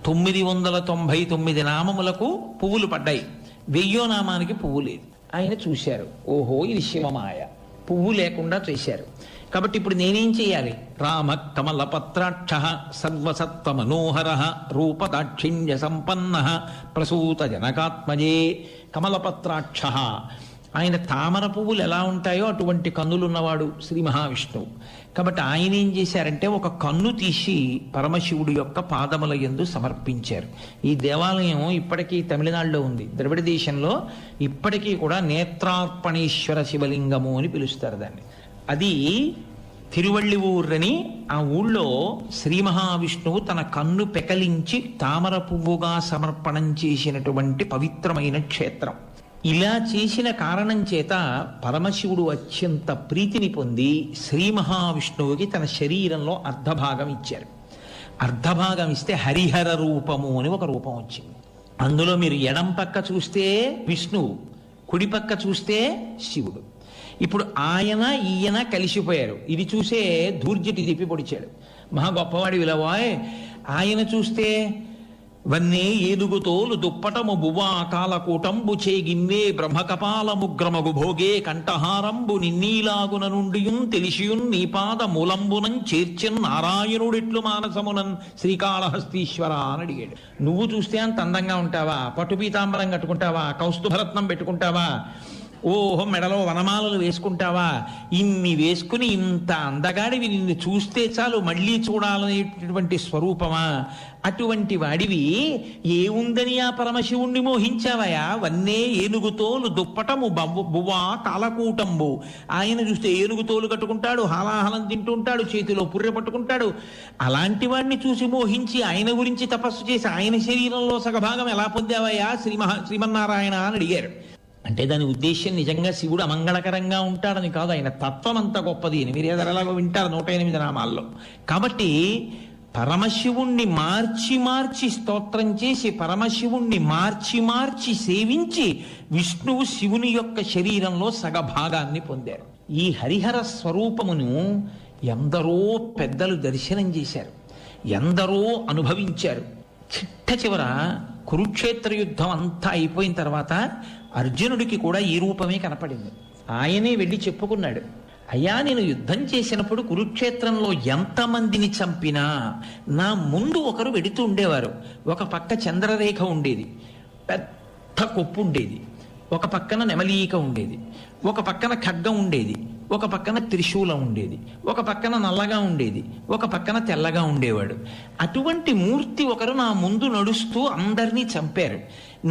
999 నామములకు పువ్వులు పడ్డాయి. 1000వ నామానికి పువ్వు లేదు. ఆయన చూశారు, ఓహో ఇది శివమాయ, పువ్వు లేకుండా చేశారు. కాబట్టి ఇప్పుడు నేనేం చేయాలి? రామ కమలపత్రాక్ష సర్వసత్వ మనోహర రూపదాక్షిణ్య సంపన్న ప్రసూత జనకాత్మజే. కమలపత్రాక్ష, ఆయన తామర పువ్వులు ఎలా ఉంటాయో అటువంటి కన్నులున్నవాడు శ్రీ మహావిష్ణువు. కాబట్టి ఆయన ఏం చేశారంటే ఒక కన్ను తీసి పరమశివుడి యొక్క పాదముల యందు సమర్పించారు. ఈ దేవాలయం ఇప్పటికీ తమిళనాడులో ఉంది. ద్రవిడ దేశంలో ఇప్పటికీ కూడా నేత్రార్పణేశ్వర శివలింగము అని పిలుస్తారు దాన్ని. అది తిరువళ్ళివూరని, ఆ ఊళ్ళో శ్రీ మహావిష్ణువు తన కన్ను పెకలించి తామర పువ్వుగా సమర్పణం చేసినటువంటి పవిత్రమైన క్షేత్రం. ఇలా చేసిన కారణం చేత పరమశివుడు అత్యంత ప్రీతిని పొంది శ్రీ మహావిష్ణువుకి తన శరీరంలో అర్ధభాగం ఇచ్చారు. అర్ధభాగం ఇస్తే హరిహర రూపము అని ఒక రూపం వచ్చింది. అందులో మీరు ఎడం పక్క చూస్తే విష్ణువు, కుడి పక్క చూస్తే శివుడు. ఇప్పుడు ఆయన ఈయన కలిసిపోయారు. ఇది చూసే ధూర్జటి తిప్పి పొడిచాడు, మహా గొప్పవాడి విలవాయ్. ఆయన చూస్తే వన్నే ఏదుగుతోలు దుప్పటము బువా కాలకూటంబు చేగిన్నే బ్రహ్మకపాలముగ్రమగు భోగే కంఠహారంబు నిన్నీలాగున నుండియున్ తెలిసియున్ నీపాద మూలంబునం చేర్చెన్ నారాయణుడిట్లు మానసమునన్ శ్రీకాళహస్తీశ్వర అని అడిగాడు. నువ్వు చూస్తే అంత అందంగా ఉంటావా? పట్టుపీతాంబరం కట్టుకుంటావా? కౌస్తుభరత్నం పెట్టుకుంటావా? ఓహో మెడలో వనమాలలు వేసుకుంటావా? ఇన్ని వేసుకుని ఇంత అందగాడివి నిన్ను చూస్తే చాలు మళ్ళీ చూడాలనేటటువంటి స్వరూపమా? అటువంటి వాడివి ఏముందని ఆ పరమశివుణ్ణి మోహించావయా? వన్నే ఏనుగుతోలు దుప్పటము బువ్వా కాలకూటంబు. ఆయన చూస్తే ఏనుగుతోలు కట్టుకుంటాడు, హాలాహలం తింటుంటాడు, చేతిలో పుర్రె పట్టుకుంటాడు. అలాంటి వాడిని చూసి మోహించి ఆయన గురించి తపస్సు చేసి ఆయన శరీరంలో సగభాగం ఎలా పొందావయ్యా శ్రీమన్నారాయణ అని అడిగారు. అంటే దాని ఉద్దేశం నిజంగా శివుడు అమంగళకరంగా ఉంటాడని కాదు, ఆయన తత్వం అంత గొప్పది అని మీరు ఎలాగో వింటారు 108 నామాల్లో. కాబట్టి పరమశివుణ్ణి మార్చి మార్చి స్తోత్రం చేసి పరమశివుణ్ణి మార్చి మార్చి సేవించి విష్ణువు శివుని యొక్క శరీరంలో సగభాగాన్ని పొందారు. ఈ హరిహర స్వరూపమును ఎందరో పెద్దలు దర్శనం చేశారు, ఎందరో అనుభవించారు. చిట్ట చివర కురుక్షేత్ర యుద్ధం అంతా అయిపోయిన తర్వాత అర్జునుడికి కూడా ఈ రూపమే కనపడింది. ఆయనే వెళ్ళి చెప్పుకున్నాడు, అయ్యా నేను యుద్ధం చేసినప్పుడు కురుక్షేత్రంలో ఎంతమందిని చంపినా నా ముందు ఒకరు వెడుతూ ఉండేవారు. ఒక పక్క చంద్రరేఖ ఉండేది, పెద్ద కొప్పు ఉండేది, ఒక పక్కన నెమలీక ఉండేది, ఒక పక్కన ఖడ్గం ఉండేది, ఒక పక్కన త్రిశూలం ఉండేది, ఒక పక్కన నల్లగా ఉండేది, ఒక పక్కన తెల్లగా ఉండేవాడు. అటువంటి మూర్తి ఒకరు నా ముందు నడుస్తూ అందరినీ చంపారు.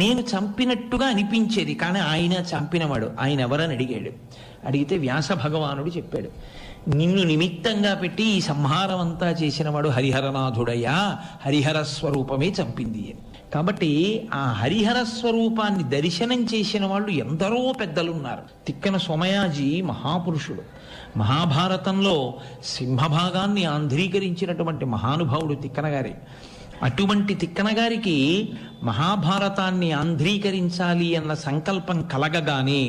నేను చంపినట్టుగా అనిపించేది, కానీ ఆయన చంపినవాడు. ఆయన ఎవరని అడిగాడు. అడిగితే వ్యాస భగవానుడు చెప్పాడు, నిన్ను నిమిత్తంగా పెట్టి ఈ సంహారం అంతా చేసినవాడు హరిహరనాథుడయ్యా, హరిహర స్వరూపమే చంపింది అని. కాబట్టి ఆ హరిహర స్వరూపాన్ని దర్శనం చేసిన వాళ్ళు ఎందరో పెద్దలున్నారు. తిక్కన సోమయాజీ మహాపురుషుడు, మహాభారతంలో సింహభాగాన్ని ఆంధ్రీకరించినటువంటి మహానుభావుడు తిక్కన గారి. అటువంటి తిక్కన గారికి మహాభారతాన్ని ఆంధ్రీకరించాలి అన్న సంకల్పం కలగగానే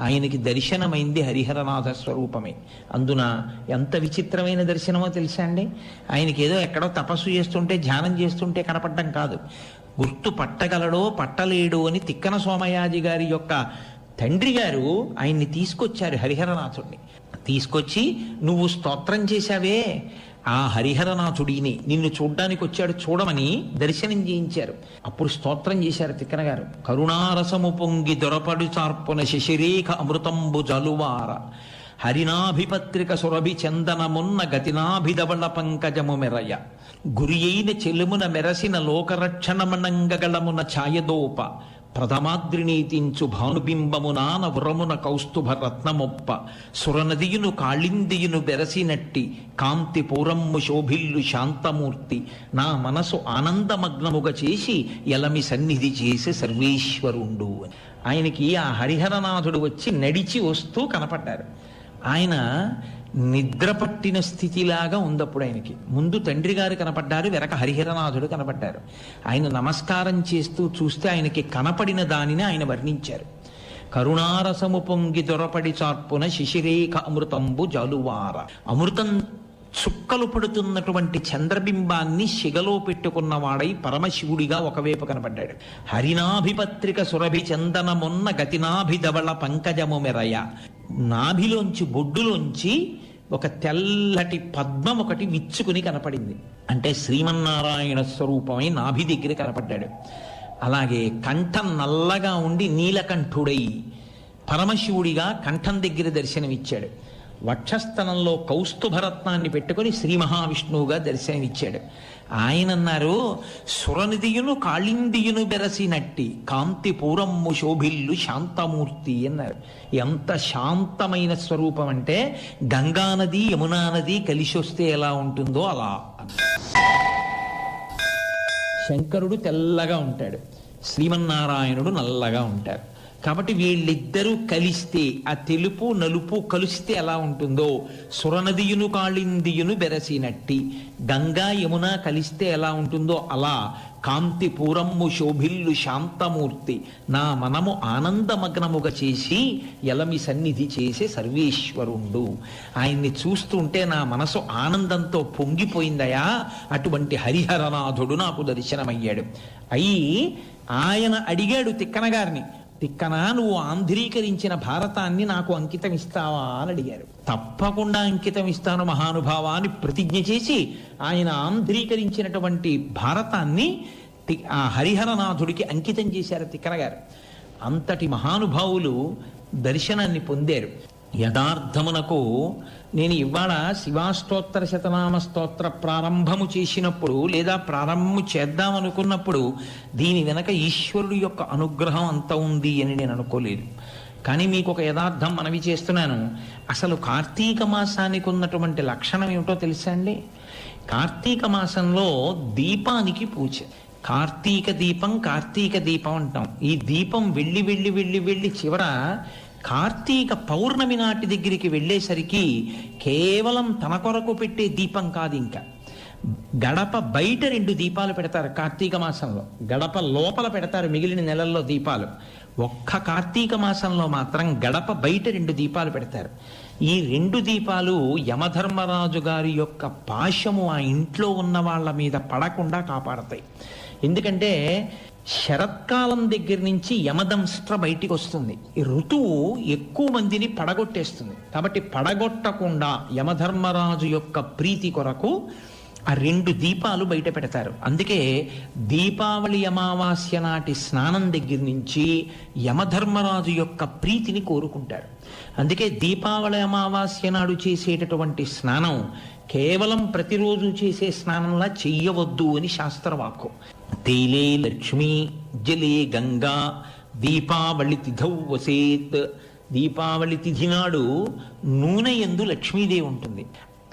ఆయనకి దర్శనమైంది హరిహరనాథ స్వరూపమే. అందున ఎంత విచిత్రమైన దర్శనమో తెలుసా అండి. ఆయనకి ఏదో ఎక్కడో తపస్సు చేస్తుంటే ధ్యానం చేస్తుంటే కనపడటం కాదు, గుర్తు పట్టగలడో పట్టలేడో అని తిక్కన సోమయాజి గారి యొక్క తండ్రి గారు ఆయన్ని తీసుకొచ్చారు, హరిహరనాథుడిని తీసుకొచ్చి, నువ్వు స్తోత్రం చేశావే ఆ హరిహరనాథుడిని నిన్ను చూడ్డానికి వచ్చాడు, చూడమని దర్శనం చేయించారు. అప్పుడు స్తోత్రం చేశారు తిక్కన గారు. కరుణారసము పొంగి దొరపడు చార్పున శశిరేఖ అమృతంబు జలువార, హరినాభిపత్రిక సురభి చందనమున్న గతినాభిధవళ పంకజము మెరయ, గురి అయిన చెలుమున మెరసిన లోకరక్షణమనంగగళమున ఛాయదోప, ప్రథమాద్రినీతించు భానుబింబమునాన ఉరమున కౌస్తుభ రత్నమొప్ప, సురనదియును కాళిందియును బెరసినట్టి కాంతి పూరమ్ము శోభిల్లు శాంతమూర్తి, నా మనసు ఆనందమగ్నముగా చేసి ఎలమి సన్నిధి చేసే సర్వేశ్వరుండు అని. ఆయనకి ఆ హరిహరనాథుడు వచ్చి నడిచి వస్తూ కనపడ్డారు. ఆయన నిద్ర పట్టిన స్థితిలాగా ఉందప్పుడు ఆయనకి. ముందు తండ్రి గారు కనపడ్డారు, వెనక హరిహరనాథుడు కనపడ్డారు. ఆయన నమస్కారం చేస్తూ చూస్తే ఆయనకి కనపడిన దానిని ఆయన వర్ణించారు. కరుణారసము పొంగి దొరపడి చార్పున శిశిరేఖ అమృతంబు జాలువార, అమృతం చుక్కలు పడుతున్నటువంటి చంద్రబింబాన్ని శిగలో పెట్టుకున్నవాడై పరమశివుడిగా ఒకవైపు కనపడ్డాడు. హరినాభిపత్రిక సురభి చందనమున్న గతినాభిధవళ పంకజము మెరయ, నాభిలోంచి బొడ్డులోంచి ఒక తెల్లటి పద్మం ఒకటి విచ్చుకుని కనపడింది. అంటే శ్రీమన్నారాయణ స్వరూపమై నాభి దగ్గర కనపడ్డాడు. అలాగే కంఠం నల్లగా ఉండి నీలకంఠుడై పరమశివుడిగా కంఠం దగ్గర దర్శనమిచ్చాడు. వక్షస్థలంలో కౌస్తుభరత్నాన్ని పెట్టుకొని శ్రీ మహావిష్ణువుగా దర్శనమిచ్చాడు. ఆయన అన్నారు, సురనిధియును కాళిందియును బెరసినట్టి కాంతి పూరమ్ము శోభిల్లు శాంతమూర్తి అన్నారు. ఎంత శాంతమైన స్వరూపం అంటే గంగానది యమునా నది కలిసి వస్తే ఎలా ఉంటుందో అలా. శంకరుడు తెల్లగా ఉంటాడు, శ్రీమన్నారాయణుడు నల్లగా ఉంటారు. కాబట్టి వీళ్ళిద్దరూ కలిస్తే, ఆ తెలుపు నలుపు కలిస్తే ఎలా ఉంటుందో, సురనదియును కాళిందియును బెరసినట్టి గంగా యమున కలిస్తే ఎలా ఉంటుందో అలా కాంతి పూరమ్ము శోభిల్లు శాంతమూర్తి, నా మనము ఆనందమగ్నముగా చేసి ఎలమి సన్నిధి చేసే సర్వేశ్వరుండు. ఆయన్ని చూస్తుంటే నా మనసు ఆనందంతో పొంగిపోయిందయా, అటువంటి హరిహరనాథుడు నాకు దర్శనమయ్యాడు. అయి ఆయన అడిగాడు తిక్కన గారిని, తిక్కన నువ్వు ఆంధ్రీకరించిన భారతాన్ని నాకు అంకితం ఇస్తావా అని అడిగారు. తప్పకుండా అంకితం ఇస్తాను మహానుభావా అని ప్రతిజ్ఞ చేసి ఆయన ఆంధ్రీకరించినటువంటి భారతాన్ని ఆ హరిహరనాథుడికి అంకితం చేశారు తిక్కన గారు. అంతటి మహానుభావులు దర్శనాన్ని పొందారు. యథార్థమునకు నేను ఇవాళ శివాస్తోత్ర శతనామ స్తోత్ర ప్రారంభము చేసినప్పుడు లేదా ప్రారంభము చేద్దామనుకున్నప్పుడు దీని వెనక ఈశ్వరుడు యొక్క అనుగ్రహం అంత ఉంది అని నేను అనుకోలేదు. కానీ మీకు ఒక యథార్థం మనవి చేస్తున్నాను. అసలు కార్తీక మాసానికి ఉన్నటువంటి లక్షణం ఏమిటో తెలుసా అండి? కార్తీక మాసంలో దీపానికి పూజ. కార్తీక దీపం అంటాం. ఈ దీపం వెళ్ళి వెళ్ళి వెళ్ళి వెళ్ళి చివర కార్తీక పౌర్ణమి నాటి దగ్గరికి వెళ్ళేసరికి కేవలం తన కొరకు పెట్టే దీపం కాదు, ఇంకా గడప బయట 2 దీపాలు పెడతారు కార్తీక మాసంలో, గడప లోపల పెడతారు మిగిలిన నెలల్లో దీపాలు. ఒక్క కార్తీక మాసంలో మాత్రం గడప బయట 2 దీపాలు పెడతారు. ఈ 2 దీపాలు యమధర్మరాజు గారి యొక్క పాశము ఆ ఇంట్లో ఉన్న వాళ్ళ మీద పడకుండా కాపాడతాయి. ఎందుకంటే శరత్కాలం దగ్గర నుంచి యమదంష్ట్ర బయటికి వస్తుంది. ఈ ఋతువు ఎక్కువ మందిని పడగొట్టేస్తుంది. కాబట్టి పడగొట్టకుండా యమధర్మరాజు యొక్క ప్రీతి కొరకు ఆ 2 దీపాలు బయట పెడతారు. అందుకే దీపావళి అమావాస్య నాటి స్నానం దగ్గర నుంచి యమధర్మరాజు యొక్క ప్రీతిని కోరుకుంటారు. అందుకే దీపావళి అమావాస్య నాడు చేసేటటువంటి స్నానం కేవలం ప్రతిరోజు చేసే స్నానంలా చెయ్యవద్దు అని శాస్త్రవాక్కు. తైలే లక్ష్మీ జలే గంగా దీపావళి తిథౌ వసేత్. దీపావళి తిథి నాడు నూనె యందు లక్ష్మీదేవి ఉంటుంది.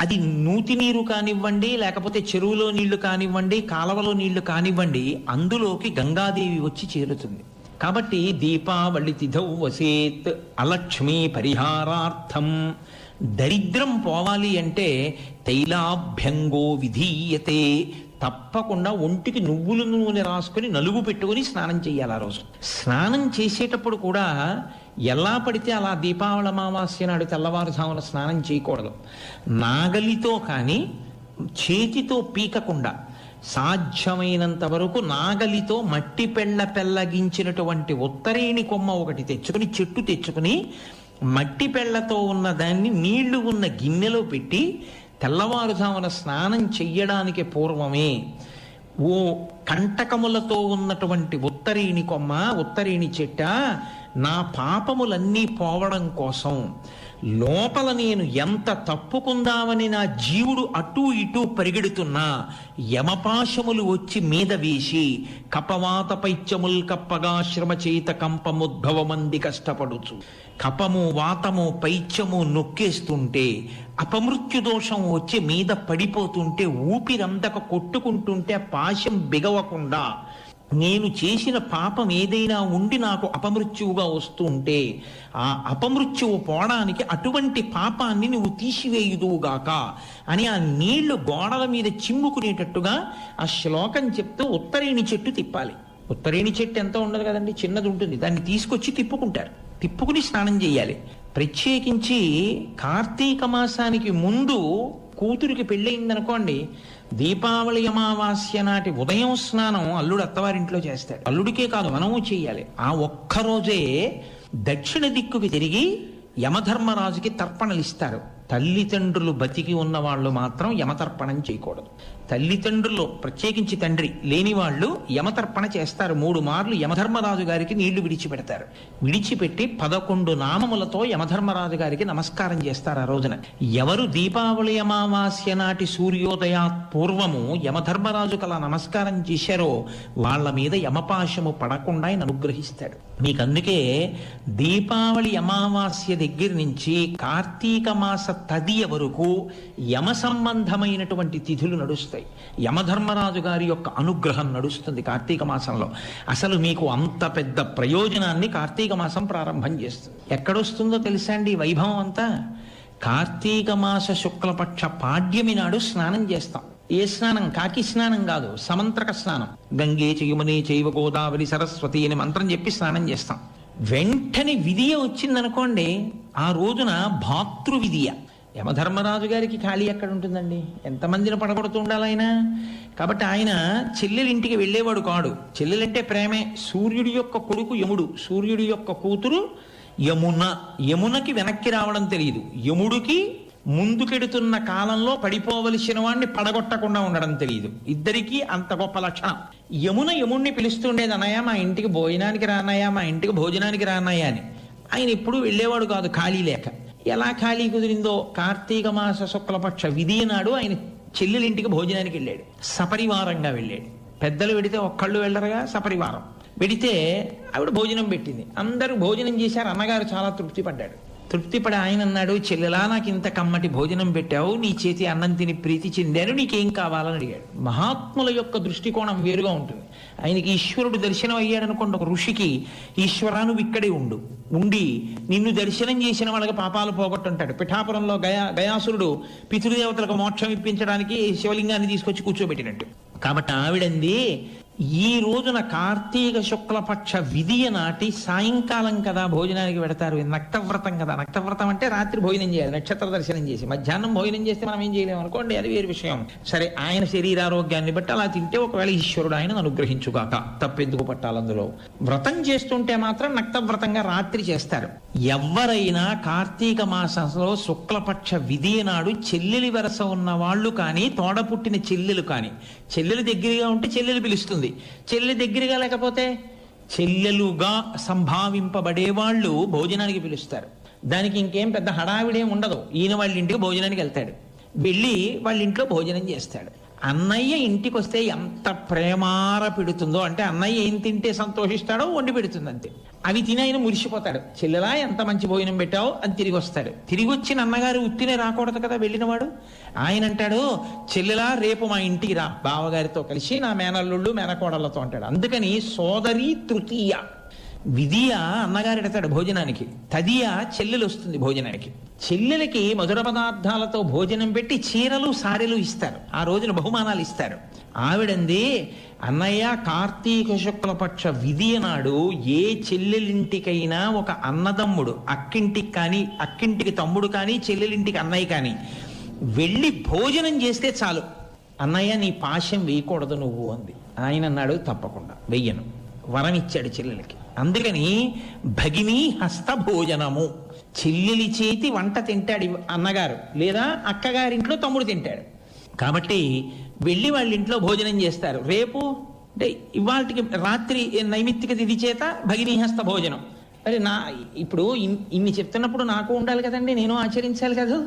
అది నూతి నీరు కానివ్వండి, లేకపోతే చెరువులో నీళ్లు కానివ్వండి, కాలవలో నీళ్లు కానివ్వండి, అందులోకి గంగాదేవి వచ్చి చేరుతుంది. కాబట్టి దీపావళి తిథౌ వసేత్ అలక్ష్మీ పరిహారార్థం. దరిద్రం పోవాలి అంటే తైలాభ్యంగో విధీయతే. తప్పకుండా ఒంటికి నువ్వుల నూనె రాసుకొని నలుగు పెట్టుకొని స్నానం చేయాలి. ఆ రోజు స్నానం చేసేటప్పుడు కూడా ఎలా పడితే అలా దీపావళి అమావాస్య నాడు తెల్లవారుజామున స్నానం చేయకూడదు. నాగలితో కానీ చేతితో పీకకుండా సాధ్యమైనంత వరకు నాగలితో మట్టి పెళ్ళగించినటువంటి ఉత్తరేణి కొమ్మ ఒకటి తెచ్చుకుని, చెట్టు తెచ్చుకుని మట్టి పెళ్లతో ఉన్న దాన్ని నీళ్లు ఉన్న గిన్నెలో పెట్టి తెల్లవారుజామున స్నానం చెయ్యడానికి పూర్వమే ఓ కంటకములతో ఉన్నటువంటి ఉత్తరేణి కొమ్మ, ఉత్తరేణి చెట్ట, నా పాపములన్నీ పోవడం కోసం లోపల నేను ఎంత తప్పుకుందామని నా జీవుడు అటూ ఇటూ పరిగెడుతున్నా యమపాశములు వచ్చి మీద వేసి కపవాత పైత్యముల్ కప్పగా శ్రమ చేత కంపముద్భవమంది కష్టపడుచు కపము వాతము పైత్యము నొక్కేస్తుంటే అపమృత్యు దోషం వచ్చి మీద పడిపోతుంటే ఊపిరందక కొట్టుకుంటుంటే పాశం బిగవకుండా నేను చేసిన పాపం ఏదైనా ఉండి నాకు అపమృత్యువుగా వస్తూ ఉంటే ఆ అపమృత్యువు పోవడానికి అటువంటి పాపాన్ని నువ్వు తీసివేయుదువుగాక అని ఆ నీళ్లు గోడల మీద చిమ్ముకునేటట్టుగా ఆ శ్లోకం చెప్తూ ఉత్తరేణి చెట్టు తిప్పాలి. ఉత్తరేణి చెట్టు ఎంత ఉండదు కదండి, చిన్నది ఉంటుంది. దాన్ని తీసుకొచ్చి తిప్పుకుంటారు. తిప్పుకుని స్నానం చేయాలి. ప్రత్యేకించి కార్తీక మాసానికి ముందు కూతురికి పెళ్ళయిందనుకోండి, దీపావళి అమావాస్య నాటి ఉదయం స్నానం అల్లుడు అత్తవారింట్లో చేస్తాడు. అల్లుడికే కాదు, మనము చెయ్యాలి. ఆ ఒక్కరోజే దక్షిణ దిక్కుకి తిరిగి యమధర్మరాజుకి తర్పణలు ఇస్తారు. తల్లిదండ్రులు బతికి ఉన్న వాళ్ళు మాత్రం యమతర్పణం చేయకూడదు. తల్లిదండ్రులు ప్రత్యేకించి తండ్రి లేని వాళ్ళు యమతర్పణ చేస్తారు. 3 మార్లు యమధర్మరాజు గారికి నీళ్లు విడిచిపెడతారు. విడిచిపెట్టి 11 నామములతో యమధర్మరాజు గారికి నమస్కారం చేస్తారు. ఆ రోజున ఎవరు దీపావళి అమావాస్య నాటి సూర్యోదయా పూర్వము యమధర్మరాజుకు అలా నమస్కారం చేశారో వాళ్ళ మీద యమపాశము పడకుండా ఆయన అనుగ్రహిస్తాడు. మీకు అందుకే దీపావళి అమావాస్య దగ్గర నుంచి కార్తీక మాస తదియ వరకు యమ సంబంధమైనటువంటి తిథులు నడుస్తాయి. యమధర్మరాజు గారి యొక్క అనుగ్రహం నడుస్తుంది కార్తీక మాసంలో. అసలు మీకు అంత పెద్ద ప్రయోజనాన్ని కార్తీక మాసం ప్రారంభం చేస్తుంది. ఎక్కడొస్తుందో తెలుసా అండి ఈ వైభవం అంతా? కార్తీక మాస శుక్లపక్ష పాడ్యమి నాడు స్నానం చేస్తాం. ఏ స్నానం? కాకి స్నానం కాదు, సమంత్రక స్నానం. గంగే చయుమనే చైవ గోదావరి సరస్వతి అని మంత్రం చెప్పి స్నానం చేస్తాం. వెంటనే విధియ వచ్చిందనుకోండి, ఆ రోజున భాతృ విధియ. యమధర్మరాజు గారికి ఖాళీ ఎక్కడ ఉంటుందండి? ఎంతమందిని పడగొడుతూ ఉండాలి ఆయన? కాబట్టి ఆయన చెల్లెలింటికి వెళ్ళేవాడు కాడు. చెల్లెలంటే ప్రేమే. సూర్యుడి యొక్క కొడుకు యముడు, సూర్యుడి యొక్క కూతురు యమున. యమునకి వెనక్కి రావడం తెలియదు, యముడికి ముందుకెడుతున్న కాలంలో పడిపోవలసిన వాడిని పడగొట్టకుండా ఉండడం తెలియదు. ఇద్దరికీ అంత గొప్ప లక్షణం. యమున యముణ్ణి పిలుస్తుండేది, అన్నయ్య మా ఇంటికి భోజనానికి రానయ్యా, మా ఇంటికి భోజనానికి రానయ్యా అని. ఆయన ఎప్పుడూ వెళ్ళేవాడు కాదు, ఖాళీ లేక. ఎలా ఖాళీ కుదిరిందో కార్తీక మాస శుక్లపక్ష విధి నాడు ఆయన చెల్లెలింటికి భోజనానికి వెళ్ళాడు. సపరివారంగా వెళ్ళాడు. పెద్దలు వెడితే ఒక్కళ్ళు వెళ్ళరుగా, సపరివారం వెడితే ఆవిడ భోజనం పెట్టింది. అందరూ భోజనం చేశారు. అన్నగారు చాలా తృప్తి పడ్డాడు. తృప్తిపడి ఆయన అన్నాడు, చెల్లెలా నాకు ఇంత కమ్మటి భోజనం పెట్టావు, నీ చేతి అన్నం తిని ప్రీతి చెందాను, నీకేం కావాలని అడిగాడు. మహాత్ముల యొక్క దృష్టికోణం వేరుగా ఉంటుంది. ఆయనకి ఈశ్వరుడు దర్శనం అయ్యాడు అనుకోండి. ఒక ఋషికి ఈశ్వరా నువ్వు ఇక్కడే ఉండి నిన్ను దర్శనం చేసిన వాళ్ళకి పాపాలు పోగొట్టుంటాడు. పిఠాపురంలో గయాసురుడు పితృదేవతలకు మోక్షం ఇప్పించడానికి శివలింగాన్ని తీసుకొచ్చి కూర్చోబెట్టినట్టు. కాబట్టి ఆవిడంది, ఈ రోజున కార్తీక శుక్లపక్ష విధియ నాటి సాయంకాలం కదా భోజనానికి పెడతారు. నక్తవ్రతం కదా. నక్తవ్రతం అంటే రాత్రి భోజనం చేయాలి, నక్షత్ర దర్శనం చేసి. మధ్యాహ్నం భోజనం చేస్తే మనం ఏం చేయలేము అనుకోండి, అది వేరు విషయం. సరే, ఆయన శరీరారోగ్యాన్ని బట్టి అలా తింటే ఒకవేళ ఈశ్వరుడు ఆయన అనుగ్రహించుగాక, తప్పెందుకు పట్టాలి అందులో. వ్రతం చేస్తుంటే మాత్రం నక్తవ్రతంగా రాత్రి చేస్తారు. ఎవరైనా కార్తీక మాసంలో శుక్లపక్ష విధియ నాడు చెల్లెలి వరస ఉన్న వాళ్ళు కానీ, తోడ పుట్టిన చెల్లెలు కానీ, చెల్లెలు దగ్గరగా ఉంటే చెల్లెలు పిలుస్తుంది, చెల్లెలు దగ్గరగా లేకపోతే చెల్లెలుగా సంభావింపబడే వాళ్ళు భోజనానికి పిలుస్తారు. దానికి ఇంకేం పెద్ద హడావిడేం ఉండదు. ఈయన వాళ్ళ ఇంటికి భోజనానికి వెళ్తాడు, వెళ్ళి వాళ్ళ ఇంట్లో భోజనం చేస్తాడు. అన్నయ్య ఇంటికి వస్తే ఎంత ప్రేమార పెడుతుందో, అంటే అన్నయ్య ఏం తింటే సంతోషిస్తాడో వండి పెడుతుంది అంతే. అవి తిని ఆయన మురిసిపోతాడు. చెల్లెలా ఎంత మంచి భోజనం పెట్టావు అని తిరిగి వస్తాడు. తిరిగి వచ్చిన అన్నగారు ఉత్తినే రాకూడదు కదా వెళ్ళినవాడు. ఆయన అంటాడు, చెల్లెలా రేపు మా ఇంటికి రా బావగారితో కలిసి, నా మేనల్లుళ్ళు మేనకోడళ్లతో అంటాడు. అందుకని సోదరి తృతీయ విధియ అన్నగారు ఎడతాడు భోజనానికి, తదియ చెల్లెలు వస్తుంది భోజనానికి. చెల్లెలకి మధుర పదార్థాలతో భోజనం పెట్టి చీరలు సారెలు ఇస్తారు, ఆ రోజున బహుమానాలు ఇస్తారు. ఆవిడంది, అన్నయ్య కార్తీక శుక్లపక్ష విధియ నాడు ఏ చెల్లెలింటికైనా ఒక అన్నదమ్ముడు, అక్కింటికి కానీ అక్కింటికి తమ్ముడు కానీ చెల్లెలింటికి అన్నయ్య కానీ వెళ్ళి భోజనం చేస్తే చాలు, అన్నయ్య నీ పాశం వేయకూడదు నువ్వు అంది. ఆయన అన్నాడు, తప్పకుండా వెయ్యను, వరం ఇచ్చాడు చెల్లెలకి. అందుకని భగినీ హస్త భోజనము, చెల్లెలి చేతి వంట తింటాడు అన్నగారు, లేదా అక్కగారింట్లో తమ్ముడు తింటాడు. కాబట్టి వెళ్ళి వాళ్ళ ఇంట్లో భోజనం చేస్తారు. రేపు అంటే ఇవాళకి రాత్రి నైమిత్తిక తిథి చేత భగినీహస్త భోజనం. మరి ఇప్పుడు ఇన్ని చెప్తున్నప్పుడు నాకు ఉండాలి కదండి, నేను ఆచరించాలి కదా.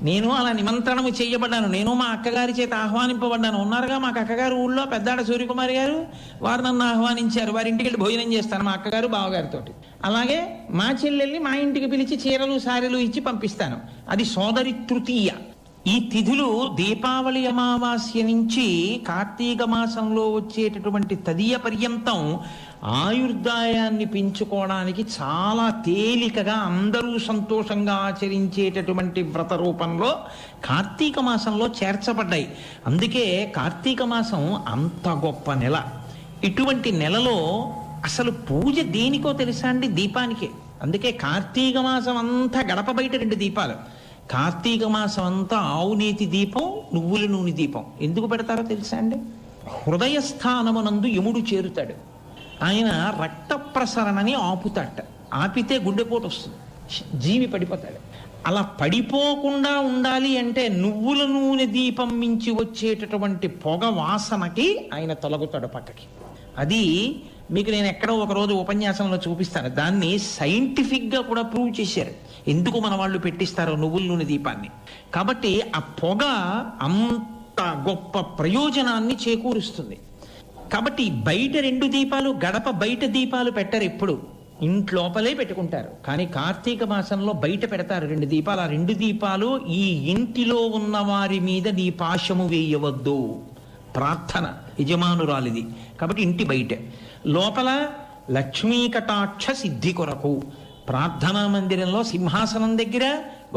నేను అలా నిమంత్రణము చేయబడ్డాను, నేను మా అక్కగారి చేత ఆహ్వానింపబడ్డాను. ఉన్నారుగా మాకు అక్కగారు ఊళ్ళో పెద్దాడ సూర్యకుమారి గారు, వారు నన్ను ఆహ్వానించారు. వారి ఇంటికి వెళ్ళి భోజనం చేస్తాను మా అక్కగారు బావగారితో. అలాగే మా చెల్లెల్ని మా ఇంటికి పిలిచి చీరలు సారెలు ఇచ్చి పంపిస్తాను. అది సోదరి తృతీయ. ఈ తిథులు దీపావళి అమావాస్య నుంచి కార్తీక మాసంలో వచ్చేటటువంటి తదియ పర్యంతం ఆయుర్దాయాన్ని పెంచుకోవడానికి చాలా తేలికగా అందరూ సంతోషంగా ఆచరించేటటువంటి వ్రత రూపంలో కార్తీక మాసంలో చేర్చబడ్డాయి. అందుకే కార్తీక మాసం అంత గొప్ప నెల. ఇటువంటి నెలలో అసలు పూజ దేనికో తెలుసా అండి? దీపానికే. అందుకే కార్తీక మాసం అంతా గడప బయట 2 దీపాలు. కార్తీక మాసం అంతా ఆవునేతి దీపం, నువ్వుల నూనె దీపం. ఎందుకు పెడతారో తెలుసా అండి? హృదయస్థానమునందు యముడు చేరుతాడు, ఆయన రక్త ప్రసరణని ఆపుతాట. ఆపితే గుండెపోటు వస్తుంది, జీవి పడిపోతాడు. అలా పడిపోకుండా ఉండాలి అంటే నువ్వుల నూనె దీపం మించి వచ్చేటటువంటి పొగ వాసనకి ఆయన తొలగుతాడు పక్కకి. అది మీకు నేను ఎక్కడో ఒకరోజు ఉపన్యాసంలో చూపిస్తాను. దాన్ని సైంటిఫిక్గా కూడా ప్రూవ్ చేశారు, ఎందుకు మన వాళ్ళు పెట్టిస్తారో నువ్వుల నూనె దీపాన్ని. కాబట్టి ఆ పొగ అంత గొప్ప ప్రయోజనాన్ని చేకూరుస్తుంది. కాబట్టి బయట 2 దీపాలు, గడప బయట దీపాలు పెట్టరు, ఎప్పుడు ఇంట్లోపలే పెట్టుకుంటారు. కానీ కార్తీక మాసంలో బయట పెడతారు 2 దీపాలు. ఆ 2 దీపాలు, ఈ ఇంటిలో ఉన్న వారి మీద నీ పాశము వేయవద్దు ప్రార్థన యజమానురాలిది. కాబట్టి ఇంటి బయట. లోపల లక్ష్మీ కటాక్ష సిద్ధి కొరకు ప్రార్థనా మందిరంలో సింహాసనం దగ్గర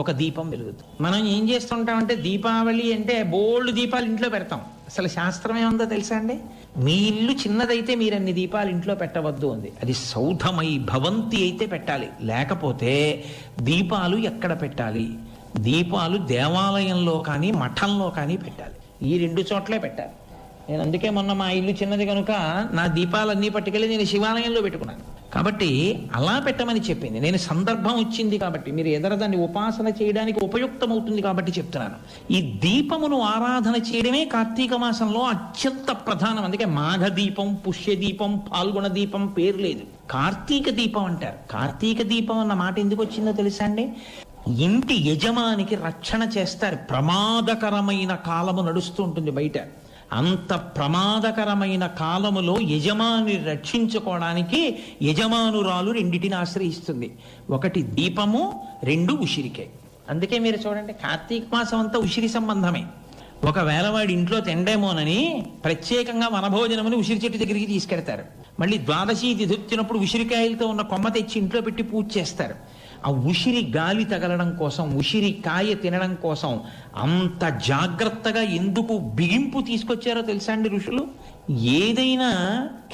ఒక దీపం వెలుగుతుంది. మనం ఏం చేస్తుంటామంటే దీపావళి అంటే బోల్డ్ దీపాలు ఇంట్లో పెడతాం. అసలు శాస్త్రం ఏముందో తెలుసా అండి? మీ ఇల్లు చిన్నదైతే మీరు అన్ని దీపాలు ఇంట్లో పెట్టవద్దు ఉంది. అది సౌధమై భవంతి అయితే పెట్టాలి, లేకపోతే దీపాలు ఎక్కడ పెట్టాలి? దీపాలు దేవాలయంలో కానీ మఠంలో కానీ పెట్టాలి. ఈ 2 చోట్లే పెట్టాలి. నేను అందుకే మొన్న మా ఇల్లు చిన్నది కనుక నా దీపాలన్నీ పట్టుకెళ్ళి నేను శివాలయంలో పెట్టుకున్నాను. కాబట్టి అలా పెట్టమని చెప్పింది. నేను సందర్భం వచ్చింది కాబట్టి, మీరు దాన్ని ఉపాసన చేయడానికి ఉపయుక్తమవుతుంది కాబట్టి చెప్తున్నాను. ఈ దీపమును ఆరాధన చేయడమే కార్తీక మాసంలో అత్యంత ప్రధానం. అందుకే మాఘ దీపం, పుష్య దీపం, పాల్గొన దీపం పేరు లేదు, కార్తీక దీపం అంటారు. కార్తీక దీపం అన్న మాట ఎందుకు వచ్చిందో తెలుసా అండి? ఇంటి యజమానికి రక్షణ చేస్తారు. ప్రమాదకరమైన కాలము నడుస్తూ ఉంటుంది బయట. అంత ప్రమాదకరమైన కాలములో యజమాని రక్షించుకోవడానికి యజమానురాలు 2టిని ఆశ్రయిస్తుంది. 1 దీపము, 2 ఉసిరికాయ. అందుకే మీరు చూడండి, కార్తీక మాసం అంతా ఉసిరి సంబంధమే. ఒకవేళ వాడి ఇంట్లో తిండేమోనని ప్రత్యేకంగా వనభోజనమని ఉసిరి చెట్టు దగ్గరికి తీసుకెడతారు. మళ్ళీ ద్వాదశి తిథి వచ్చినప్పుడు ఉసిరికాయలతో ఉన్న కొమ్మ తెచ్చి ఇంట్లో పెట్టి పూజ చేస్తారు. ఆ ఉసిరి గాలి తగలడం కోసం, ఉసిరి కాయ తినడం కోసం అంత జాగ్రత్తగా ఎందుకు బిగింపు తీసుకొచ్చారో తెలుసా అండి ఋషులు? ఏదైనా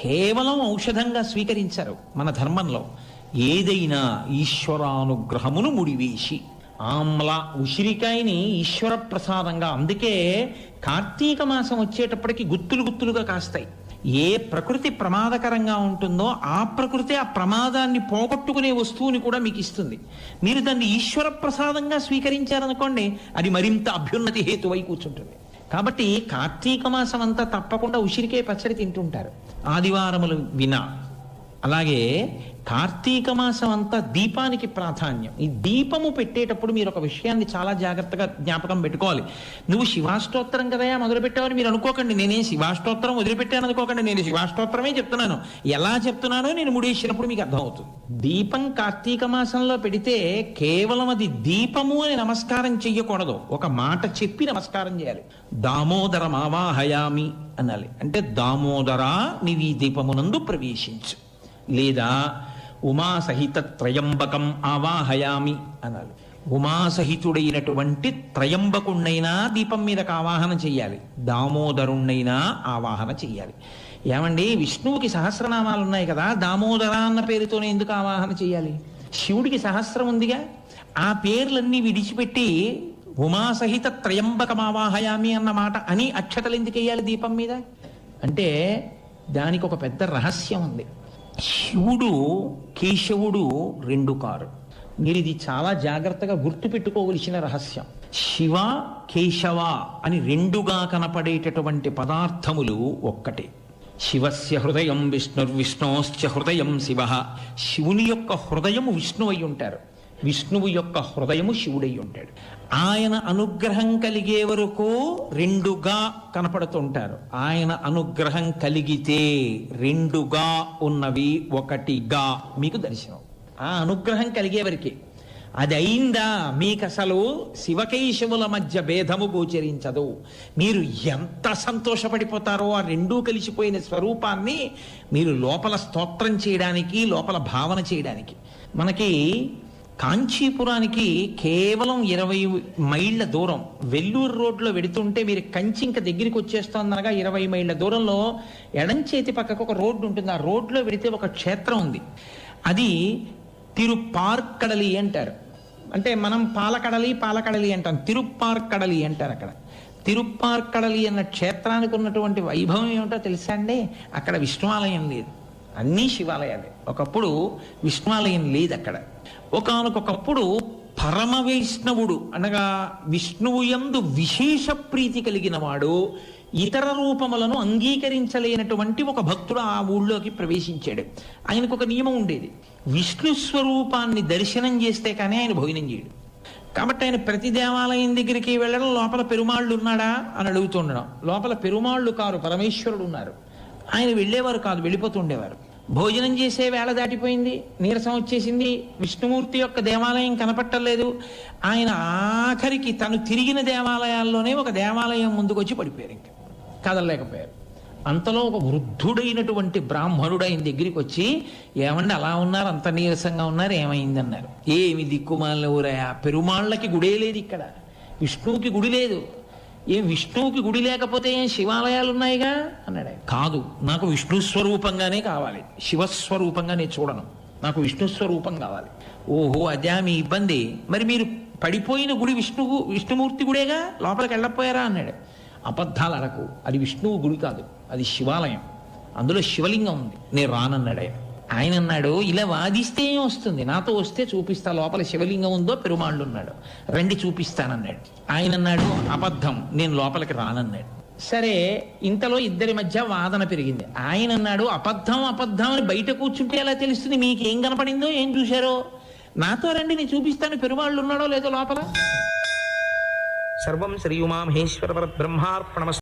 కేవలం ఔషధంగా స్వీకరించరు మన ధర్మంలో. ఏదైనా ఈశ్వరానుగ్రహమును ముడివేసి, ఆమ్ల ఉసిరికాయని ఈశ్వర ప్రసాదంగా, అందుకే కార్తీక మాసం వచ్చేటప్పటికి గుత్తులు గుత్తులుగా కాస్తాయి. ఏ ప్రకృతి ప్రమాదకరంగా ఉంటుందో ఆ ప్రకృతి ఆ ప్రమాదాన్ని పోగొట్టుకునే వస్తువుని కూడా మీకు ఇస్తుంది. మీరు దాన్ని ఈశ్వర ప్రసాదంగా స్వీకరించారనుకోండి, అది మరింత అభ్యున్నతి హేతువై కూర్చుంటుంది. కాబట్టి కార్తీక మాసం అంతా తప్పకుండా ఉసిరికాయ పచ్చడి తింటుంటారు, ఆదివారములు వినా. అలాగే కార్తీక మాసం అంతా దీపానికి ప్రాధాన్యం. ఈ దీపము పెట్టేటప్పుడు మీరు ఒక విషయాన్ని చాలా జాగ్రత్తగా జ్ఞాపకం పెట్టుకోవాలి. నువ్వు శివాష్టోత్తరం కదయా మొదలుపెట్టావని మీరు అనుకోకండి. నేనేం శివాష్టోత్తరం వదిలిపెట్టాను అనుకోకండి. నేను శివాష్టోత్తరమే చెప్తున్నాను. ఎలా చెప్తున్నానో నేను ముడేసినప్పుడు మీకు అర్థమవుతుంది. దీపం కార్తీక మాసంలో పెడితే కేవలం అది దీపము అని నమస్కారం చెయ్యకూడదు, ఒక మాట చెప్పి నమస్కారం చేయాలి. దామోదరమావాహయామి అనాలి. అంటే దామోదరా నీవు ఈ దీపమునందు ప్రవేశించు, లేదా ఉమాసహిత త్రయంబకం ఆవాహయామి అనాలి. ఉమాసహితుడైనటువంటి త్రయంబకుణ్ణైనా దీపం మీదకి ఆవాహన చెయ్యాలి, దామోదరుణ్ణైనా ఆవాహన చెయ్యాలి. ఏమండి, విష్ణువుకి సహస్రనామాలు ఉన్నాయి కదా, దామోదర అన్న పేరుతోనే ఎందుకు ఆవాహన చెయ్యాలి? శివుడికి సహస్రం ఉందిగా, ఆ పేర్లన్నీ విడిచిపెట్టి ఉమాసహిత త్రయంబకమావాహయామి అన్న మాట అని అక్షతలు ఎందుకు వేయాలి దీపం మీద? అంటే దానికి ఒక పెద్ద రహస్యం ఉంది. శివుడు కేశవుడు రెండు కారు. మీరు ఇది చాలా జాగ్రత్తగా గుర్తుపెట్టుకోవలసిన రహస్యం. శివ కేశవ అని రెండుగా కనపడేటటువంటి పదార్థములు ఒక్కటే. శివస్య హృదయం విష్ణోశ్చ హృదయం శివ. శివుని యొక్క హృదయము విష్ణువు అయి ఉంటారు, విష్ణువు యొక్క హృదయము శివుడై ఉంటాడు. ఆయన అనుగ్రహం కలిగే వరకు రెండుగా కనపడుతుంటారు. ఆయన అనుగ్రహం కలిగితే రెండుగా ఉన్నవి ఒకటిగా మీకు దర్శనం. ఆ అనుగ్రహం కలిగే వరకే. అది అయిందా మీకు అసలు శివకేశవుల మధ్య భేదము గోచరించదు. మీరు ఎంత సంతోషపడిపోతారో ఆ రెండూ కలిసిపోయిన స్వరూపాన్ని మీరు లోపల స్తోత్రం చేయడానికి, లోపల భావన చేయడానికి. మనకి కాంచీపురానికి కేవలం 20 మైళ్ళ దూరం. వెల్లూరు రోడ్లో వెడుతుంటే మీరు కంచి ఇంకా దగ్గరికి వచ్చేస్తోందనగా 20 మైళ్ళ దూరంలో ఎడం చేతి పక్కకు ఒక రోడ్డు ఉంటుంది. ఆ రోడ్లో వెడితే ఒక క్షేత్రం ఉంది. అది తిరుప్పార్కడలి అంటారు. అంటే మనం పాలకడలి అంటాం, తిరుప్పార్కడలి అంటారు. అక్కడ తిరుప్పార్కడలి అన్న క్షేత్రానికి ఉన్నటువంటి వైభవం ఏమిటో తెలుసా అండి? అక్కడ విష్ణువాలయం లేదు, అన్నీ శివాలయాలే. ఒకప్పుడు విష్ణువాలయం లేదు అక్కడ. ఒకానొకప్పుడు పరమ వైష్ణవుడు అనగా విష్ణువు యందు విశేష ప్రీతి కలిగిన వాడు ఇతర రూపములను అంగీకరించలేనటువంటి ఒక భక్తుడు ఆ ఊళ్ళోకి ప్రవేశించాడు. ఆయనకు ఒక నియమం ఉండేది, విష్ణు స్వరూపాన్ని దర్శనం చేస్తే కానీ ఆయన భోజనం చేయడు. కాబట్టి ఆయన ప్రతి దేవాలయం దగ్గరికి వెళ్ళడం, లోపల పెరుమాళ్ళు ఉన్నాడా అని అడుగుతుండడం. లోపల పెరుమాళ్ళు కారు, పరమేశ్వరుడు ఉన్నారు. ఆయన వెళ్ళేవారు కాదు, వెళ్ళిపోతుండేవారు. భోజనం చేసే వేళ దాటిపోయింది, నీరసం వచ్చేసింది, విష్ణుమూర్తి యొక్క దేవాలయం కనపట్టలేదు. ఆయన ఆఖరికి తను తిరిగిన దేవాలయాల్లోనే ఒక దేవాలయం ముందుకు వచ్చి పడిపోయారు, ఇంకా కదలలేకపోయారు. అంతలో ఒక వృద్ధుడైనటువంటి బ్రాహ్మణుడు ఆయన దగ్గరికి వచ్చి, ఏమండి అలా ఉన్నారు, అంత నీరసంగా ఉన్నారు, ఏమైందన్నారు. ఏమి దిక్కుమాలిన ఊరయా, పెరుమాళ్ళకి గుడే లేదు ఇక్కడ, విష్ణువుకి గుడి లేదు. ఏం విష్ణువుకి గుడి లేకపోతే ఏం శివాలయాలు ఉన్నాయిగా అన్నాడు. కాదు, నాకు విష్ణు స్వరూపంగానే కావాలి, శివస్వరూపంగా నేను చూడను, నాకు విష్ణు స్వరూపం కావాలి. ఓహో అదే మీ ఇబ్బంది, మరి మీరు పడిపోయిన గుడి విష్ణుమూర్తి గుడేగా, లోపలికి వెళ్ళకపోయారా అన్నాడు. అబద్ధాలు అడకు, అది విష్ణువు గుడి కాదు, అది శివాలయం, అందులో శివలింగం ఉంది, నేను రానన్నాడు ఆయన. ఆయన అన్నాడు, ఇలా వాదిస్తే ఏం వస్తుంది, నాతో వస్తే చూపిస్తా, లోపల శివలింగం ఉందో పెరుమాళ్ళు ఉన్నాడు, రండి చూపిస్తానన్నాడు. ఆయన అన్నాడు, అబద్ధం, నేను లోపలికి రానన్నాడు. సరే, ఇంతలో ఇద్దరి మధ్య వాదన పెరిగింది. ఆయన అన్నాడు, అబద్ధం అని బయట కూర్చుంటే ఎలా తెలుస్తుంది, మీకు ఏం కనపడిందో ఏం చూశారో, నాతో రండి నేను చూపిస్తాను, పెరుమాళ్ళు ఉన్నాడో లేదో లోపల. సర్వం శ్రీ ఉమామహేశ్వర పరబ్రహ్మార్పణమస్తు.